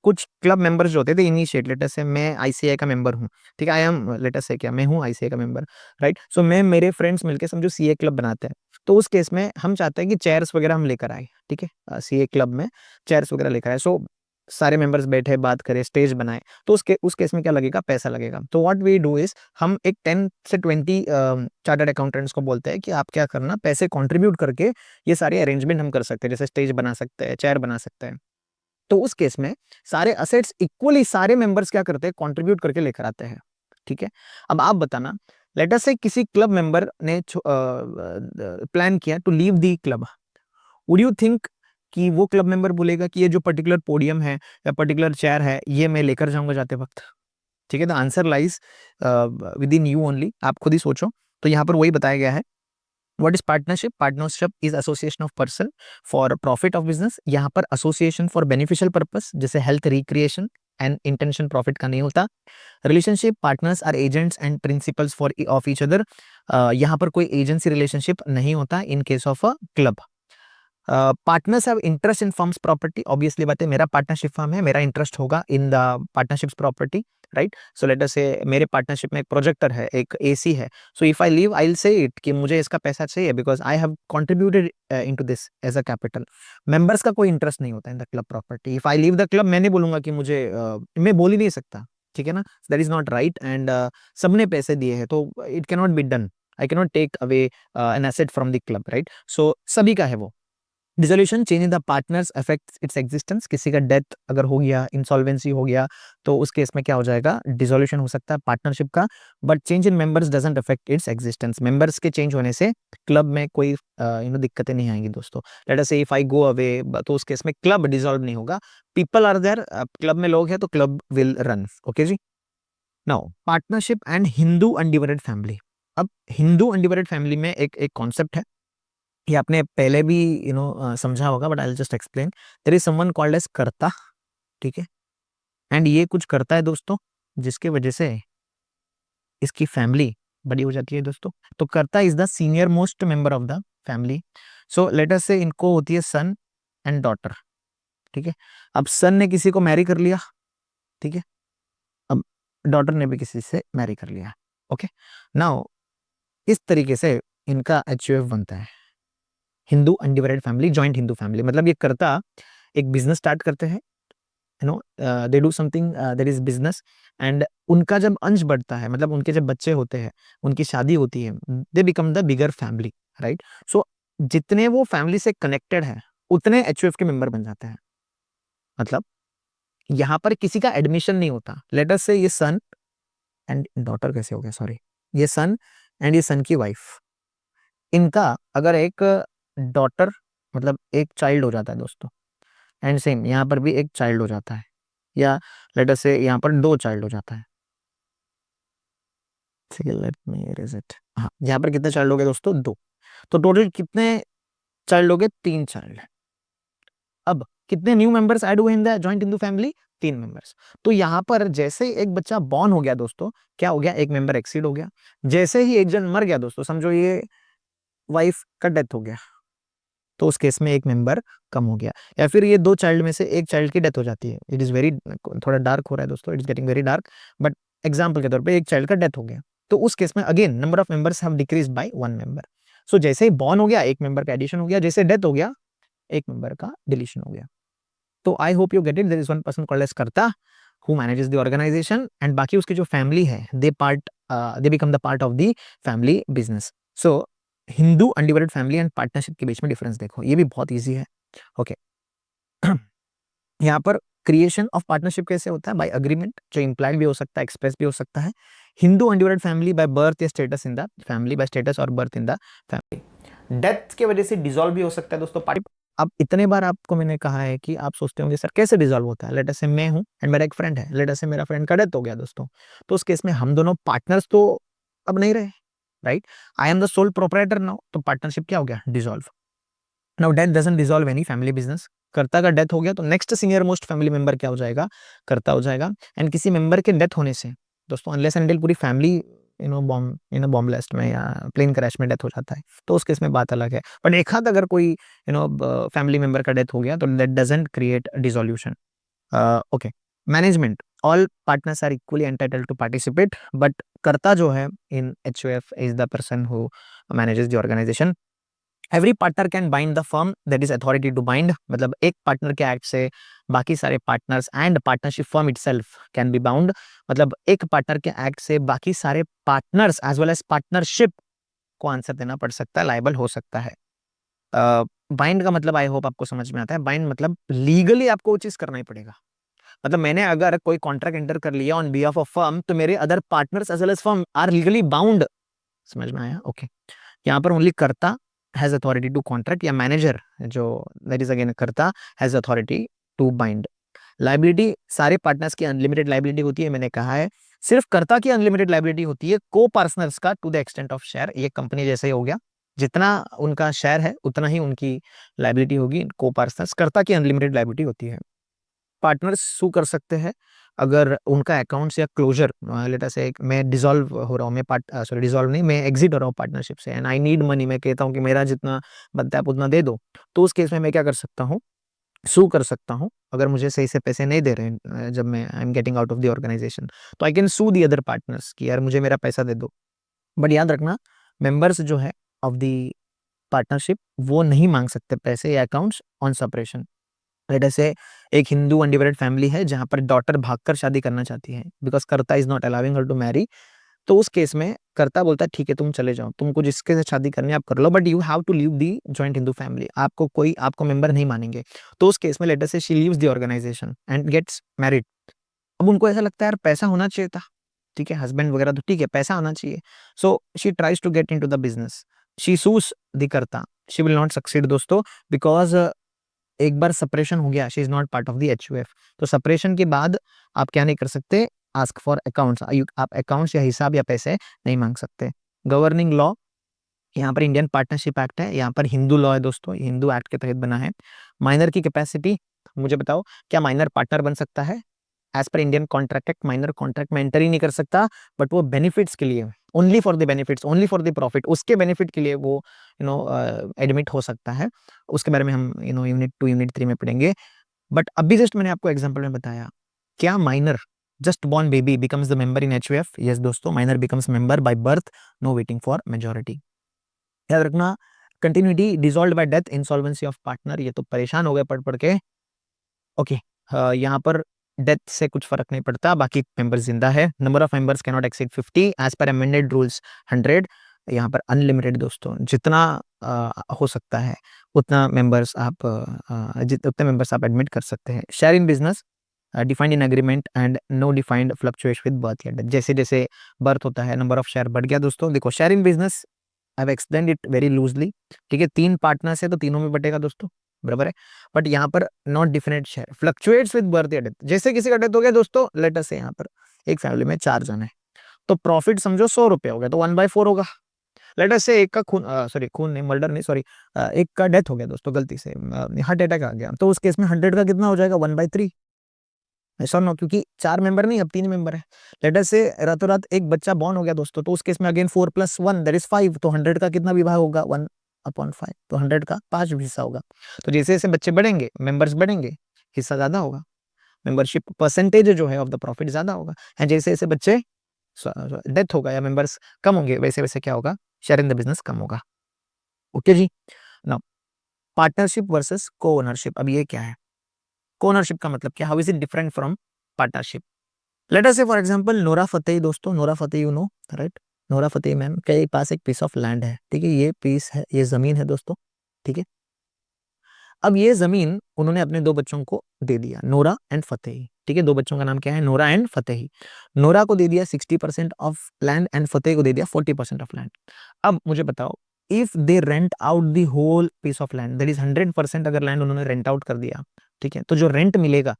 कुछ club members जो होते थे इनिशिएट, लेटर से मैं आईसीआई का मेंबर हूँ. ठीक है, आई एम लेटर से क्या मैं हूँ आईसीआई का मेंबर, राइट. सो मैं मेरे फ्रेंड्स मिलके समझो सीए क्लब बनाते हैं. तो उस केस में हम चाहते हैं कि चेयर्स वगैरह हम लेकर आए, ठीक है, सीए क्लब में चेयर्स वगैरह लेकर आए, सो सारे मेंबर्स बैठे बात करें, स्टेज बनाए, तो उस केस में क्या लगेगा, पैसा लगेगा। तो व्हाट वी डू इज, हम एक 10 से 20 चार्टर्ड अकाउंटेंट्स को बोलते हैं कि आप क्या करना, पैसे कंट्रीब्यूट करके ये सारे अरेंजमेंट हम कर सकते हैं, जैसे स्टेज बना सकते हैं, चेयर बना सकते हैं। तो उस केस में सारे असेट्स इक्वली सारे मेंबर्स क्या करते हैं, कंट्रीब्यूट करके लेकर आते हैं, ठीक है। अब आप बताना, लेट अस से किसी क्लब मेंबर ने प्लान किया to leave the club, would you think कि वो क्लब मेंबर बोलेगा कि ये जो पर्टिकुलर पोडियम है या पर्टिकुलर चेयर है ये मैं लेकर जाऊंगा जाते वक्त, ठीक है। The answer lies with in you only, आप खुद ही सोचो। तो यहाँ पर वही बताया गया है, what is partnership, partnership is association of person for profit of business. यहाँ पर एसोसिएशन फॉर बेनिफिशियल पर्पस, जैसे health recreation and intention profit का नहीं होता। Relationship, partners are agents and principals for of each other, यहाँ पर कोई agency relationship नहीं होता in case of a club. Partners have interest in firms property, obviously बात है, मेरा पार्टनरशिप फर्म है, मेरा इंटरेस्ट होगा in the partnerships property, right. So let us say मेरे पार्टनरशिप में एक प्रोजेक्टर है, एक एसी है, so if I leave I will say it कि मुझे इसका पैसा चाहिए because I have contributed into this as a capital. Members का कोई इंटरेस्ट नहीं होता in the club property. If I leave the club, मैं नहीं बोलूंगा कि मुझे मैं बोल ही नहीं सकता, ठीक है ना, that is not right. And सबने पैसे दिए हैं तो it can not be done, I can not take away an asset from the club, right. So सभी का है वो। Dissolution, change in the partners affects its existence, किसी का डेथ अगर हो गया, इंसॉल्वेंसी हो गया, तो उस केस में क्या हो जाएगा, डिसोल्यूशन हो सकता है पार्टनरशिप का। But change in members doesn't affect its existence, members के चेंज होने से क्लब में कोई दिक्कतें नहीं आएंगी दोस्तों। लेट अस से इफ आई गो अवे, तो उस केस में क्लब डिसॉल्व नहीं होगा, पीपल आर देयर, क्लब में लोग हैं तो क्लब विल रन, ओके जी। Now partnership and Hindu undivided family. अब हिंदू अनडिवाइडेड फैमिली में एक कॉन्सेप्ट है, ये आपने पहले भी समझा होगा, but I will just explain. There is someone called as karta, ठीक है, एंड ये कुछ करता है दोस्तों जिसके वजह से इसकी फैमिली बड़ी हो जाती है दोस्तों। तो कर्ता is the senior most member of the family. So let us से इनको होती है सन एंड डॉटर, ठीक है। अब सन ने किसी को मैरी कर लिया, ठीक है, अब डॉटर ने भी किसी से मैरी कर लिया, ओके। नाउ इस तरीके से इनका एचयूएफ बनता है, Hindu undivided family, joint Hindu family. मतलब ये करता एक बिजनेस स्टार्ट करते हैं, they do something that is business, and उनका जब अंश बढ़ता है, मतलब उनके जब बच्चे होते हैं, उनकी शादी होती है, they become the bigger family, right. So जितने वो फैमिली से कनेक्टेड है उतने एचयूएफ के मेंबर बन जाते हैं। मतलब यहाँ पर किसी का एडमिशन नहीं होता। लेट अस से ये सन एंड डॉटर कैसे हो गया, सॉरी, ये सन एंड ये सन की वाइफ, इनका अगर एक डॉटर, मतलब एक चाइल्ड हो जाता है दोस्तों, एंड सेम यहाँ पर भी एक चाइल्ड हो जाता है, या लेट अस से यहाँ पर दो चाइल्ड हो जाता है, ठीक है, लेट मी इरेज इट। हाँ, यहाँ पर कितने चाइल्ड हो गए दोस्तों, दो। तो टोटल कितने चाइल्ड हो गए, तीन चाइल्ड। अब कितने न्यू मेंबर्स ऐड हुए in the joint Hindu family, तीन मेंबर्स। तो यहाँ पर जैसे एक बच्चा बॉर्न हो गया दोस्तों, क्या हो गया, एक मेंबर एक्सीड हो गया। जैसे ही एक जन मर गया दोस्तों, समझो ये वाइफ का डेथ हो गया, तो उस केस में एक मेंबर कम हो गया। या फिर ये दो चाइल्ड में से एक चाइल्ड की डेथ हो जाती है, इट इज वेरी, थोड़ा डार्क हो रहा है दोस्तों, it is getting very dark, but example के तौर पे एक चाइल्ड का डेथ हो गया, तो उस केस में again number of members have decrease by one member. So जैसे ही बॉर्न हो गया एक मेंबर का एडिशन हो गया, जैसे डेथ हो गया एक मेंबर का डिलीशन हो गया। तो I hope you get it, there is one person called as karta who manages the organisation, and बाकी उसकी जो फैमिली है they become the part of the family business. So Hindu undivided family and partnership के बीच में डिफरेंस देखो, ये भी बहुत ईजी है, ओके। यहाँ पर क्रिएशन ऑफ पार्टनरशिप कैसे होता है, बाय अग्रीमेंट, जो इंप्लाइड भी हो सकता है, एक्सप्रेस भी हो सकता है। Hindu undivided family by birth या status in the family, by status और birth in the family. Death की वजह से डिसॉल्व भी हो सकता है दोस्तों। अब इतने बार आपको मैंने कहा है कि आप सोचते होंगे सर कैसे डिसॉल्व होता है। लेट अस से मैं हूं एंड मेरा एक फ्रेंड है, लेट अस से मेरा फ्रेंड का डेथ हो गया दोस्तों, तो उस केस में हम दोनों पार्टनर्स तो अब नहीं रहे, right. I am the sole proprietor now, तो पार्टनरशिप क्या हो गया, dissolve. Now death doesn't dissolve any family business. कर्ता का डेथ हो गया तो next senior most family member क्या हो जाएगा, कर्ता हो जाएगा। एंड किसी मेंबर के डेथ होने से दोस्तों, अनलेस एंड अनटिल पूरी फैमिली बॉम्ब ब्लास्ट में या प्लेन क्रैश में डेथ हो जाता है, तो उस केस में बात अलग है। बट एक हाथ अगर कोई फैमिली मेंबर का डेथ हो गया तो that doesn't create dissolution, okay. Management, all partners are equally entitled to participate, but karta जो है in HUF is the person who manages the organisation. Every partner can bind the firm, that is authority to bind, मतलब एक partner के act से बाकी सारे partners and partnership firm itself can be bound, मतलब एक पार्टनर के act से बाकी सारे partners as well as partnership को आंसर देना पड़ सकता है, लायबल हो सकता है। बाइंड का मतलब आई होप आपको समझ में आता है। बाइंड मतलब लीगली आपको वो चीज करना ही पड़ेगा। मतलब मैंने अगर कोई कॉन्ट्रैक्ट एंटर कर लिया ऑन बिहाफ ऑफ फर्म, तो मेरे other partners as well as firm are legally bound. समझ में आया? ओके। यहाँ पर only karta has authority to contract, या मैनेजर जो that is again karta has authority to bind. Liability सारे पार्टनर्स की अनलिमिटेड लाइबिलिटी होती है, मैंने कहा है। सिर्फ कर्ता की अनलिमिटेड लाइबिलिटी होती है को पार्टनर्स का to the extent of share. ये कंपनी जैसे ही हो गया, जितना उनका शेयर है उतना ही उनकी लाइबिलिटी होगी। को पार्टनर्स, कर्ता की अनलिमिटेड लाइबिलिटी होती है। पार्टनर्स सू कर सकते हैं अगर उनका अकाउंट्स या क्लोजर, लेट अस से मैं डिसॉल्व हो रहा हूँ, मैं सॉरी डिसॉल्व नहीं, मैं एग्जिट हो रहा हूँ पार्टनरशिप से, एंड आई नीड मनी, मैं कहता हूँ कि मेरा जितना बनता है आप उतना दे दो, तो उस केस में मैं क्या कर सकता हूँ, सू कर सकता हूँ। अगर मुझे सही से पैसे नहीं दे रहे हैं जब मैं I am getting out of the organisation, तो I can sue the other partners कि यार मुझे मेरा पैसा दे दो। बट याद रखना, मेंबर्स जो है ऑफ द पार्टनरशिप वो नहीं मांग सकते पैसे या अकाउंट्स ऑन सेपरेशन। जैसे एक हिंदू अनडिवाइडेड फैमिली है जहां पर डॉटर भागकर शादी करना चाहती है, because karta is not allowing her to marry, तो उस केस में कर्ता बोलता है ठीक है तुम चले जाओ, तुमको जिसके साथ शादी करनी है आप कर लो, but you have to leave the joint Hindu family, आपको कोई आपको मेंबर नहीं मानेंगे। तो उस केस में लेटर से she leaves the organisation and gets married. अब उनको ऐसा लगता है यार पैसा होना चाहिए था, ठीक है हस्बैंड वगैरह तो ठीक है, पैसा आना चाहिए। So she tries to get into the business, she sues the karta, she will not succeed दोस्तों, बिकॉज एक बार सेपरेशन हो गया, she is not part of the HUF. तो सेपरेशन के बाद आप क्या नहीं कर सकते, आस्क फॉर अकाउंट्स, आप अकाउंट्स या हिसाब या पैसे नहीं मांग सकते। गवर्निंग लॉ, यहाँ पर इंडियन पार्टनरशिप एक्ट है, यहाँ पर हिंदू लॉ है दोस्तों, हिंदू एक्ट के तहत बना है। माइनर की कैपेसिटी, मुझे बताओ क्या माइनर पार्टनर बन सकता है? As per Indian contract act minor contract में एंटर ही नहीं कर सकता, बट वो बेनिफिट्स के लिए, only for the benefits, only for the profit, उसके बेनिफिट के लिए वो एडमिट हो सकता है। उसके बारे में हम यूनिट 2 यूनिट 3 में पढ़ेंगे। बट अभी जस्ट मैंने आपको एग्जांपल में बताया, क्या minor just born baby becomes the member in HUF? Yes दोस्तों, minor becomes member by birth, no waiting for majority. याद रखना, continuity dissolved by death, insolvency of partner, ये तो परेशान हो गए पढ़ पढ़ के। ओके, यहाँ पर डेथ से कुछ फर्क नहीं पड़ता, बाकी मेंबर जिंदा है। Number of members can not exceed 50 as per amended rules 100। यहाँ पर अनलिमिटेड दोस्तों, जितना हो सकता है उतना मेंबर्स आप उतने मेंबर्स आप एडमिट कर सकते हैं। Share in business defined in agreement and no defined fluctuation with birth या डेथ। जैसे जैसे बर्थ होता है नंबर ऑफ शेयर बढ़ गया दोस्तों। देखो share in business I have explained it very loosely, ठीक है, 3 पार्टनर्स है तो तीनों में बटेगा दोस्तों, बराबर है। बट यहाँ पर not definite share, fluctuates with birth या डेथ। जैसे किसी का डेथ हो गया दोस्तों, लेट अस से यहाँ पर एक फैमिली में 4 जन है, तो प्रॉफिट समझो 100 रुपए हो गया, तो 1/4 होगा। लेट अस से एक का खून सॉरी खून नहीं, मर्डर नहीं, सॉरी एक का डेथ हो गया दोस्तों गलती से, हार्ट अटैक आ गया, तो उस केस में 100 का कितना हो जाएगा, 1/3। ऐसा ना, क्योंकि 4 मेंबर नहीं अब 3 मेंबर है। लेट अस से रातों रात एक बच्चा बॉर्न हो गया दोस्तों, तो उस केस में अगेन 4 + 1 दैट इज 5, तो 100 का कितना विभाग होगा, 1/5, तो 100 का 5 हिस्सा होगा। तो जैसे जैसे बच्चे बढ़ेंगे, मेंबर्स बढ़ेंगे, हिस्सा ज्यादा होगा, मेंबरशिप परसेंटेज जो है ऑफ द प्रॉफिट ज्यादा होगा। एंड जैसे जैसे बच्चे डेथ होगा या मेंबर्स कम होंगे, वैसे वैसे क्या होगा, शेयर इन द बिजनेस कम होगा। ओके जी। नाउ पार्टनरशिप वर्सेस को ओनरशिप, अब ये क्या है? को ओनरशिप का मतलब क्या, how is it different from partnership? Late us से फॉर एग्जांपल नोरा फतेही दोस्तों, Nora Fatehi you know right, Nora Fatehi ma'am के पास एक पीस ऑफ लैंड है, ठीक है, ये पीस है, ये जमीन है दोस्तों, ठीक है। अब ये जमीन उन्होंने अपने 2 बच्चों को दे दिया, नोरा एंड फतेही, ठीक है, 2 बच्चों का नाम क्या है, नोरा एंड फतेही। नोरा को दे दिया 60% ऑफ लैंड एंड फतेही को दे दिया 40% ऑफ लैंड। अब मुझे बताओ, if they rent out the whole piece of land, that is 100% अगर लैंड उन्होंने रेंट आउट कर दिया, ठीक है, तो जो रेंट मिलेगा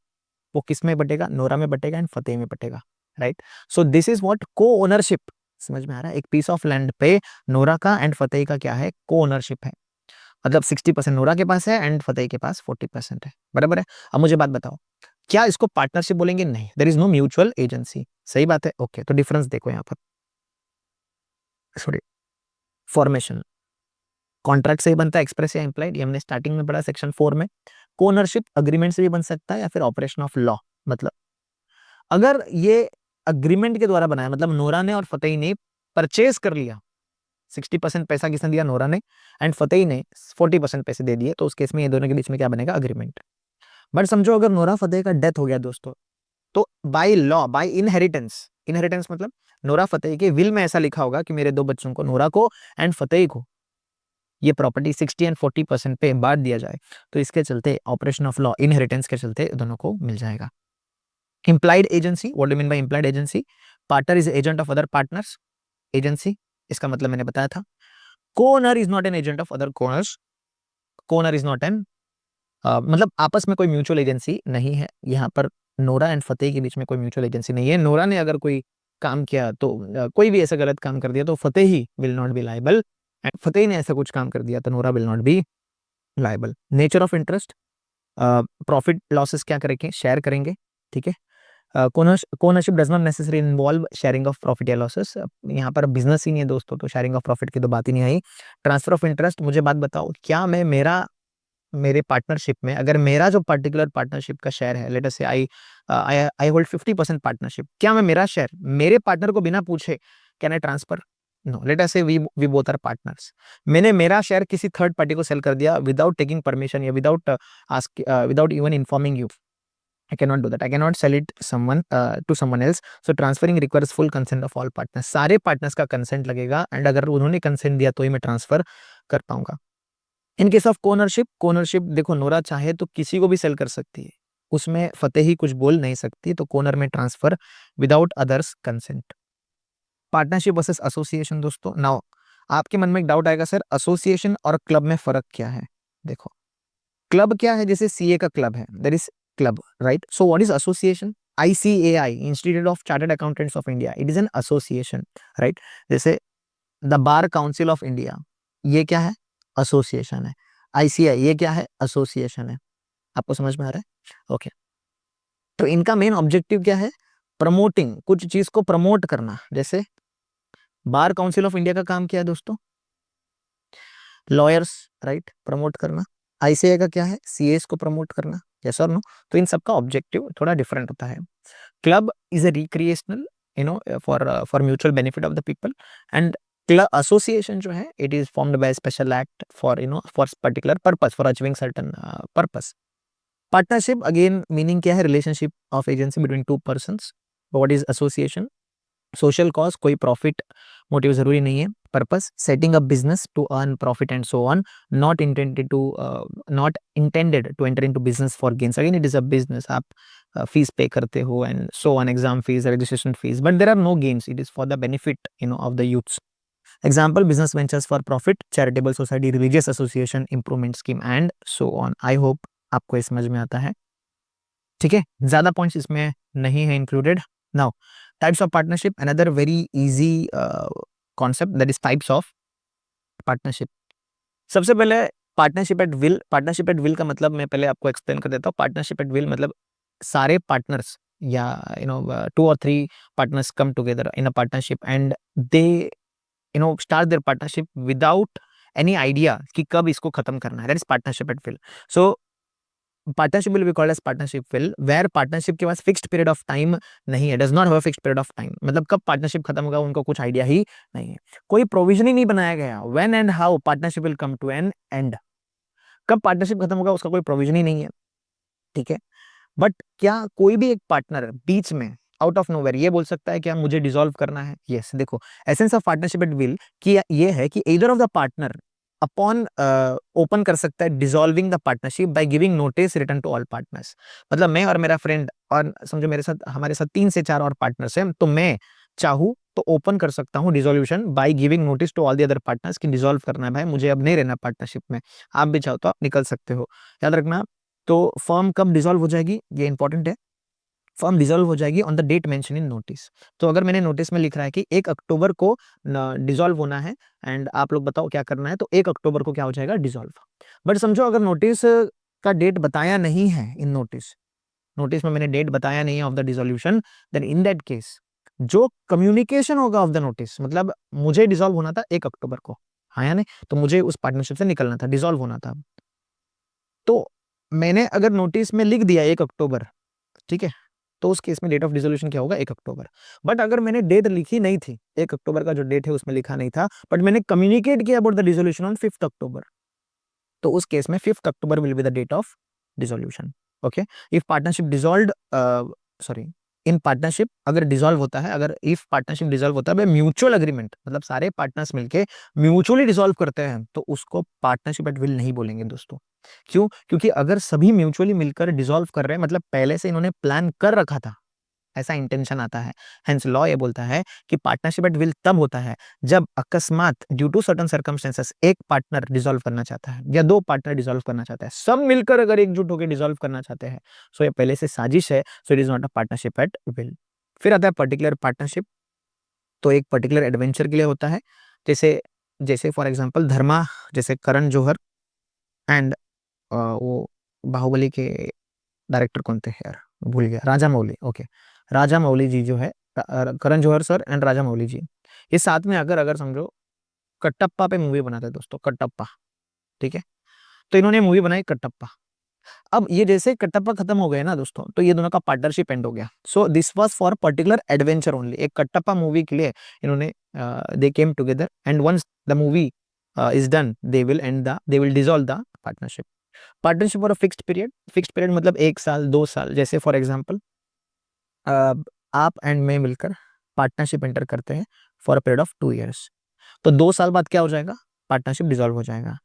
वो किस में बटेगा, नोरा में बटेगा एंड फतेह में बटेगा, right. So this is what co ownership, समझ में आ रहा है? एक पीस ऑफ लैंड पे नोरा का एंड फतेह का क्या है, को ओनरशिप है, मतलब 60% नोरा के पास है एंड फतेह के पास 40% है, बराबर है। अब मुझे बात बताओ, क्या इसको पार्टनरशिप बोलेंगे? नहीं, there is no mutual agency, सही बात है। ओके, तो डिफरेंस देखो यहाँ पर, सॉरी, फॉर्मेशन कॉन्ट्रैक्ट से ही बनता है, एक्सप्रेस या इंप्लाइड, ये हमने स्टार्टिंग में पढ़ा सेक्शन 4 में। को ओनरशिप अग्रीमेंट से भी बन सकता है या फिर ऑपरेशन ऑफ लॉ, मतलब अगर ये अग्रीमेंट के द्वारा बनाया, मतलब नोरा ने और फतेही ने परचेज कर लिया, 60% पैसा किसने दिया? नोरा ने, एंड फतेही ने 40% पैसे दे दिए। तो उस केस में ये दोनों के बीच में क्या बनेगा? अग्रीमेंट। बट समझो अगर नोरा फतेही का डेथ हो गया दोस्तों, तो by law, by inheritance, inheritance मतलब नोरा फतेही के विल में ऐसा लिखा होगा कि मेरे 2 बच्चों को, नोरा को एंड फतेही को, ये प्रॉपर्टी 60 एंड 40% पे बांट दिया जाए। तो इसके चलते ऑपरेशन ऑफ लॉ, इनहेरिटेंस के चलते दोनों को मिल जाएगा। Implied agency, what do mean by implied agency? Partner is agent of other partners. Agency, इसका मतलब मैंने बताया था। Co-owner is not an agent of other co-owners. Co-owner is not an, मतलब आपस में कोई म्यूचुअल एजेंसी नहीं है यहाँ पर। नोरा एंड फतेही के बीच में कोई म्यूचुअल एजेंसी नहीं है। नोरा ने अगर कोई काम किया तो कोई भी ऐसा गलत काम कर दिया तो Fatehi will not be liable, and Fatehi ने ऐसा कुछ काम कर दिया तो Nora will not be liable. Nature of interest, profit losses क्या करेंगे? शेयर करेंगे, ठीक है। Co-ownership does not necessary involve sharing of profit या लॉसेस। यहाँ पर बिजनेस ही नहीं है दोस्तों, तो शेयरिंग ऑफ प्रॉफिट की तो बात ही नहीं आई। ट्रांसफर ऑफ इंटरेस्ट, मुझे बात बताओ, क्या मैं मेरे पार्टनरशिप में, अगर मेरा जो पर्टिकुलर पार्टनरशिप का शेयर है, लेट अस से आई होल्ड 50% पार्टनरशिप, क्या मैं मेरा शेयर मेरे पार्टनर को बिना पूछे can I transfer? No. Let us से वी बोथ आर पार्टनर्स, मैंने मेरा शेयर किसी थर्ड पार्टी को सेल कर दिया विदाउट टेकिंग परमिशन या without even informing you. I cannot do that. I cannot sell it to someone else. So transferring requires full consent of all partners. सारे partners का consent लगेगा, and अगर उन्होंने consent दिया तो ही मैं ट्रांसफर कर पाऊंगा। इन केस ऑफ कोनरशिप, कोनरशिप देखो, नोरा चाहे तो किसी को भी सेल कर सकती है, उसमें फतेही कुछ बोल नहीं सकती, तो कोनर में transfer without others consent. Partnership versus association दोस्तों, नाउ आपके मन में एक डाउट आएगा, सर एसोसिएशन और क्लब में फर्क क्या है? देखो, क्लब क्या है? जैसे सीए का क्लब है, that is club, right? So what is association? ICAI, Institute of Chartered Accountants of India, it is an association, right? जैसे the Bar Council of India, ये क्या है? एसोसिएशन है। ICAI, ये क्या है? एसोसिएशन है। आपको समझ में आ रहा है? ओके। तो इनका मेन ऑब्जेक्टिव क्या है? प्रमोटिंग, कुछ चीज को प्रमोट करना। जैसे बार काउंसिल ऑफ इंडिया का काम क्या है दोस्तों? लॉयर्स, राइट, प्रमोट करना। ICAI का क्या है? CAs को प्रमोट करना। यस और नो? तो इन सबका ऑब्जेक्टिव थोड़ा डिफरेंट होता है। Club is a recreational, for mutual benefit of the people, and club association जो है, it is formed by special act for for particular purpose, for achieving certain purpose. Partnership, again meaning क्या है? Relationship of agency between two persons. What is association? Social cause, कोई profit motive जरूरी नहीं है। Purpose, setting up business to earn profit and so on, not intended to enter into business for gains. Again it is a business, आप fees pay करते हो and so on, exam fees, registration fees, but there are no gains, it is for the benefit of the youths. Example, business ventures for profit, charitable society, religious association, improvement scheme and so on. I hope आपको समझ में आता है, ठीक है? ज्यादा points इसमें नहीं है included. Now types of partnership, another very easy concept, that is types of partnership. सबसे पहले partnership at will. Partnership at will का मतलब मैं पहले आपको एक्सप्लेन कर देता हूँ। पार्टनरशिप एट विल मतलब सारे पार्टनर्स या 2 or 3 partners come together in a partnership and they start their partnership without any idea कि कब इसको खत्म करना है। That is partnership at will. So partnership will be called as partnership will, where partnership के पास fixed period of time नहीं है, does not have a fixed period of time, मतलब कब पार्टनरशिप खत्म होगा उनको कुछ आइडिया ही नहीं है। कोई प्रोविजन ही नहीं बनाया गया when and how partnership will come to an end, कब पार्टनरशिप खत्म होगा उसका कोई प्रोविजन ही नहीं है, ठीक है? बट क्या कोई भी एक पार्टनर बीच में आउट ऑफ नोवेयर ये बोल सकता है कि मुझे डिसॉल्व करना है? यस। देखो, essence of partnership at will कि ये है कि either of the partner upon open कर सकता है dissolving the partnership by giving notice written to all partners. मतलब मैं और मेरा फ्रेंड, और समझो मेरे साथ, हमारे साथ 3 से 4 और पार्टनर्स हैं, तो मैं चाहूँ तो ओपन कर सकता हूँ dissolution by giving notice to all the other partners कि डिसॉल्व करना है भाई, मुझे अब नहीं रहना पार्टनरशिप में। आप भी चाहो तो आप निकल सकते हो, याद रखना। तो फर्म कब डिसॉल्व हो जाएगी, ये इंपॉर्टेंट है। फर्म डिसॉल्व हो जाएगी on the date mention in notice. तो अगर मैंने नोटिस में लिख रहा है कि 1 अक्टूबर को डिसॉल्व होना है, एंड आप लोग बताओ क्या करना है, तो 1 अक्टूबर को क्या हो जाएगा? डिसॉल्व। बट समझो अगर नोटिस का डेट बताया नहीं है इन नोटिस, नोटिस में मैंने डेट बताया नहीं है of the dissolution, then in that case जो कम्युनिकेशन होगा ऑफ द नोटिस, मतलब मुझे डिसॉल्व होना था 1 अक्टूबर को, हाँ या नहीं? तो मुझे उस पार्टनरशिप से निकलना था, डिसॉल्व होना था। तो मैंने अगर नोटिस में लिख दिया 1 अक्टूबर, ठीक है, तो उस केस में डेट ऑफ डिसोल्यूशन क्या होगा, 1 अक्टूबर। बट अगर मैंने डेट लिखी नहीं थी, 1 अक्टूबर का जो डेट है उसमें लिखा नहीं था, बट मैंने कम्युनिकेट किया about the dissolution on 5 October, तो उस केस में 5 October will be the date of dissolution. Okay, if partnership dissolve, sorry, in partnership अगर डिसॉल्व होता है, अगर इफ पार्टनरशिप डिसॉल्व होता है म्यूचुअल अग्रीमेंट, मतलब सारे पार्टनर्स मिलके म्यूचुअली डिसॉल्व करते हैं, तो उसको पार्टनरशिप एट विल नहीं बोलेंगे दोस्तों। क्यों? क्योंकि अगर सभी म्यूचुअली मिलकर डिसॉल्व कर रहे हैं, मतलब पहले से इन्होंने प्लान कर रखा था, ऐसा इंटेंशन आता है। हेंस लॉ ये बोलता है कि पार्टनरशिप एट विल तब होता है जब अकस्मात ड्यू टू सर्टेन सर्कमस्टेंसेस एक पार्टनर डिसॉल्व करना चाहता है या दो पार्टनर डिसॉल्व करना चाहता है, सब मिलकर अगर एकजुट होकर डिसॉल्व करना चाहते हैं, सो ये पहले से साजिश है, so it is not a partnership at will. फिर आता है पर्टिकुलर पार्टनरशिप, तो एक पर्टिकुलर एडवेंचर के लिए होता है, जैसे जैसे फॉर एग्जांपल धर्मा, जैसे करण जौहर एंड वो बाहुबली के डायरेक्टर कौन थे यार, भूल गया, राजा मौली। ओके, राजा मौली जी जो है, करण जौहर सर एंड राजा मौली जी, ये साथ में अगर अगर समझो कटप्पा पे मूवी बनाते हैं दोस्तों, कटप्पा, ठीक है, तो इन्होंने मूवी बनाई कटप्पा। अब ये जैसे कटप्पा खत्म हो गए ना दोस्तों, तो ये दोनों का पार्टनरशिप एंड हो गया। So this was for particular adventure only, एक कटप्पा मूवी के लिए इन्होंने they came together and once the movie is done they will dissolve the partnership. Partnership for a fixed period मतलब 1 साल 2 साल, जैसे फॉर एग्जाम्पल आप एंड मैं मिलकर पार्टनरशिप एंटर करते हैं for a period of 2 years, तो 2 साल बाद क्या हो जाएगा, पार्टनरशिप डिसॉल्व हो जाएगा,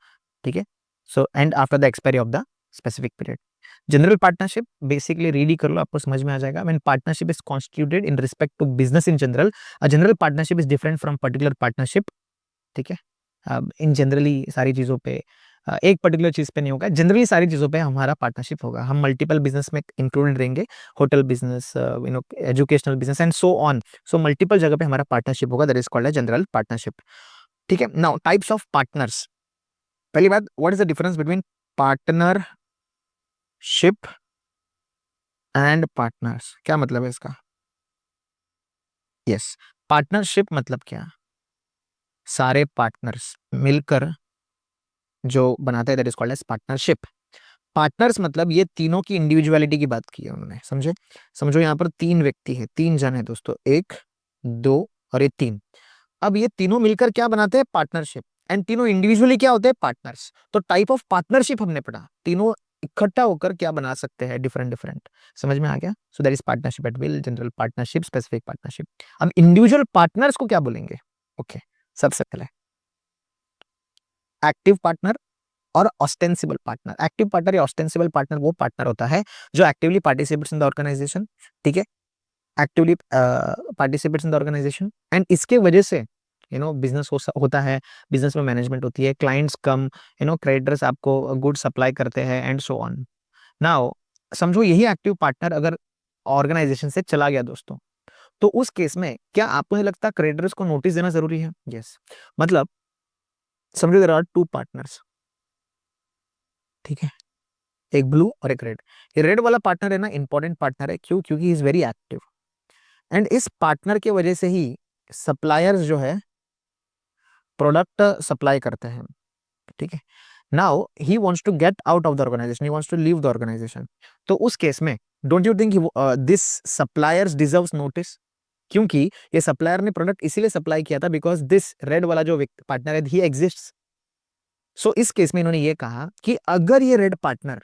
ठीक है। So and after the expiry of the specific period. General partnership basically read ही कर लो, आपको समझ में आ जाएगा। When partnership is constituted in respect to business in general, a general partnership is different from particular partnership, ठीक है। अब इन जनरली सारी चीज़ों पे एक पर्टिकुलर चीज़ पे नहीं होगा, जनरली सारी चीज़ों पे हमारा पार्टनरशिप होगा, हम मल्टीपल बिजनेस में इंक्लूडेड रहेंगे, hotel business, educational business and so on. So multiple जगह पे हमारा पार्टनरशिप होगा, that is called as general partnership, ठीक है। नाउ टाइप्स ऑफ पार्टनर्स, पहली बात, what is the difference between partnership and partners, क्या मतलब है इसका? यस, पार्टनरशिप मतलब क्या, सारे पार्टनर्स मिलकर जो बनाते हैं, that is called as partnership. Partners मतलब ये तीनों की इंडिविजुअलिटी की बात की है उन्होंने, समझे? समझो यहाँ पर 3 व्यक्ति है, 3 जन है दोस्तों, 1 2 और ये 3। अब ये तीनों मिलकर क्या बनाते हैं, पार्टनरशिप, एंड तीनों इंडिविजुअली क्या होते हैं, पार्टनर्स। तो टाइप ऑफ पार्टनरशिप हमने पढ़ा, तीनों इकट्ठा होकर क्या बना सकते हैं, डिफरेंट डिफरेंट। समझ में आ गया? So that is partnership at will, general partnership, specific partnership. हम इंडिविजुअल पार्टनर्स को क्या बोलेंगे? ओके, सबसे पहले एक्टिव पार्टनर और ऑस्टेंसिबल पार्टनर। एक्टिव पार्टनर या ऑस्टेंसिबल पार्टनर वो पार्टनर होता है जो actively participates in the organization, ठीक है, actively participates in the organisation, and इसके वजह से बिजनेस होता है, बिजनेस में मैनेजमेंट होती है, क्लाइंट्स कम, क्रेडिटर्स आपको गुड सप्लाई करते हैं एंड सो ऑन। नाउ समझो यही एक्टिव पार्टनर अगर ऑर्गेनाइजेशन से चला गया दोस्तों, तो उस केस में क्या आपको नहीं लगता क्रेडिटर्स को नोटिस देना जरूरी है? यस, मतलब समझो देयर आर 2 पार्टनर्स, ठीक है, एक ब्लू और एक रेड। ये रेड वाला पार्टनर है ना, इंपॉर्टेंट पार्टनर है, क्यों? क्योंकि इज वेरी एक्टिव, एंड इस पार्टनर की वजह से ही सप्लायर्स जो है प्रोडक्ट सप्लाई करते हैं, ठीक है। Now he wants to get out of the organization, he wants to leave the organisation, तो उस केस में don't you think this suppliers deserves notice? क्योंकि ये सप्लायर ने प्रोडक्ट इसीलिए सप्लाई किया था बिकॉज दिस रेड वाला जो पार्टनर है ही एग्जिस्ट्स। सो इस केस में इन्होंने ये कहा कि अगर ये रेड पार्टनर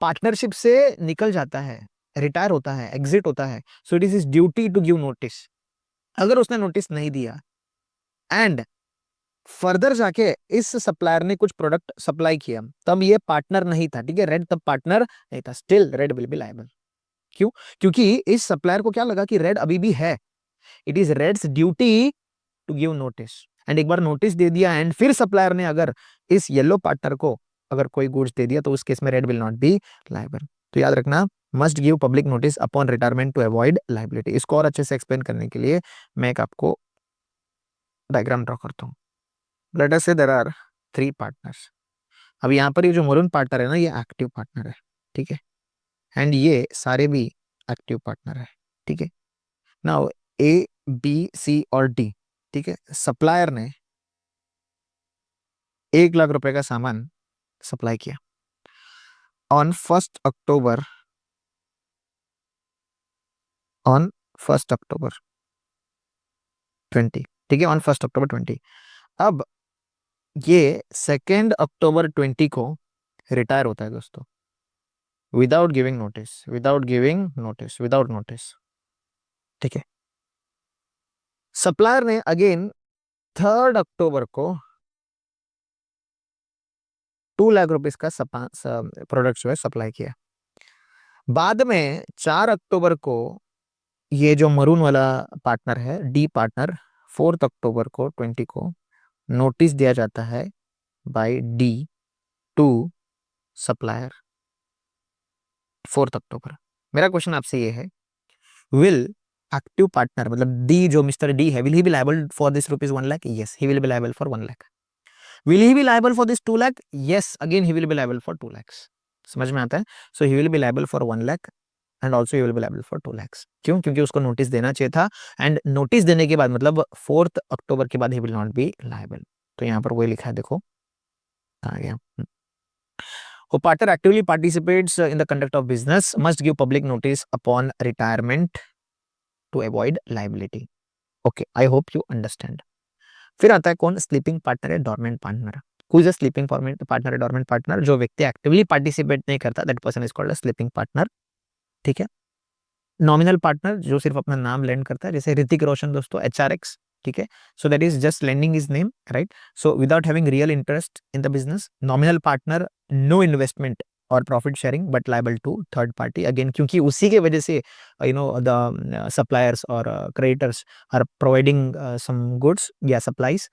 पार्टनरशिप से निकल जाता है, रिटायर होता है, एग्जिट होता है, so it is his duty to give notice. अगर उसने नोटिस नहीं दिया एंड फर्दर जाके इस सप्लायर ने कुछ प्रोडक्ट सप्लाई किया, तब ये पार्टनर नहीं था, ठीक है, रेड तब पार्टनर नहीं था, still red will be liable. क्यों? क्योंकि इस सप्लायर को क्या लगा कि रेड अभी भी है, it is Red's duty to give notice, and एक बार नोटिस दे दिया एंड फिर सप्लायर ने अगर इस येलो पार्टनर को अगर कोई गुड्स दे दिया, तो उस केस में Red will not be liable. तो याद रखना, must give public notice upon retirement to avoid liability. इसको और अच्छे से एक्सप्लेन करने के लिए मैं एक आपको डायग्राम ड्रॉ करता हूँ। लेट अस से देयर आर 3 पार्टनर्स। अब यहाँ पर ये जो मरून पार्टनर है ना, ये एक्टिव पार्टनर है, ठीक है, एंड ये सारे भी एक्टिव पार्टनर है, ठीक है। नाउ ए बी सी और डी, ठीक है, सप्लायर ने 1 लाख रुपए का सामान सप्लाई किया ऑन 1 अक्टूबर ऑन 1 अक्टूबर 20, ठीक है, ऑन 1 अक्टूबर 20। अब ये 2 अक्टूबर 20 को रिटायर होता है दोस्तों, without giving notice, without notice, ठीक है। सप्लायर ने अगेन 3 अक्टूबर को 2 लाख रुपीज का प्रोडक्ट जो है सप्लाई किया। बाद में 4 अक्टूबर को ये जो मरून वाला पार्टनर है, डी पार्टनर, 4 अक्टूबर 20 को नोटिस दिया जाता है by D to supplier. 4 October. मेरा क्वेश्चन आपसे ये है, विल एक्टिव पार्टनर मतलब डी, जो मिस्टर डी है, will he be liable for this ₹1 lakh? Yes, he will be liable for 1 lakh. Will he be liable for this 2 lakh? Yes, again he will be liable for 2 lakhs। समझ में आता है? So he will be liable for 1 lakh and also he will be liable for 2 lakhs। क्यों? क्योंकि उसको notice देना चाहिए था, एंड नोटिस देने के बाद मतलब 4 अक्टूबर के बाद ही विल नॉट बी लायबल। तो यहाँ पर वही लिखा है, देखो आ गया। Who partner actively participates in the conduct of business must give public notice upon retirement to avoid liability. Okay, I hope you understand. फिर आता है कौन? स्लीपिंग पार्टनर है, dormant partner. Who is a sleeping partner है, dormant partner? जो व्यक्ति actively participate नहीं करता, that person is called a sleeping partner, ठीक है। नॉमिनल पार्टनर, जो सिर्फ अपना नाम लेंड करता है, जैसे ऋतिक रोशन दोस्तों, HRX, ठीक है। So that is just lending his name, right? So without having real interest in the business. Nominal partner, no investment और profit sharing, but liable to third party, again क्योंकि उसी के वजह से द सप्लायर्स और creditors are providing some goods या supplies.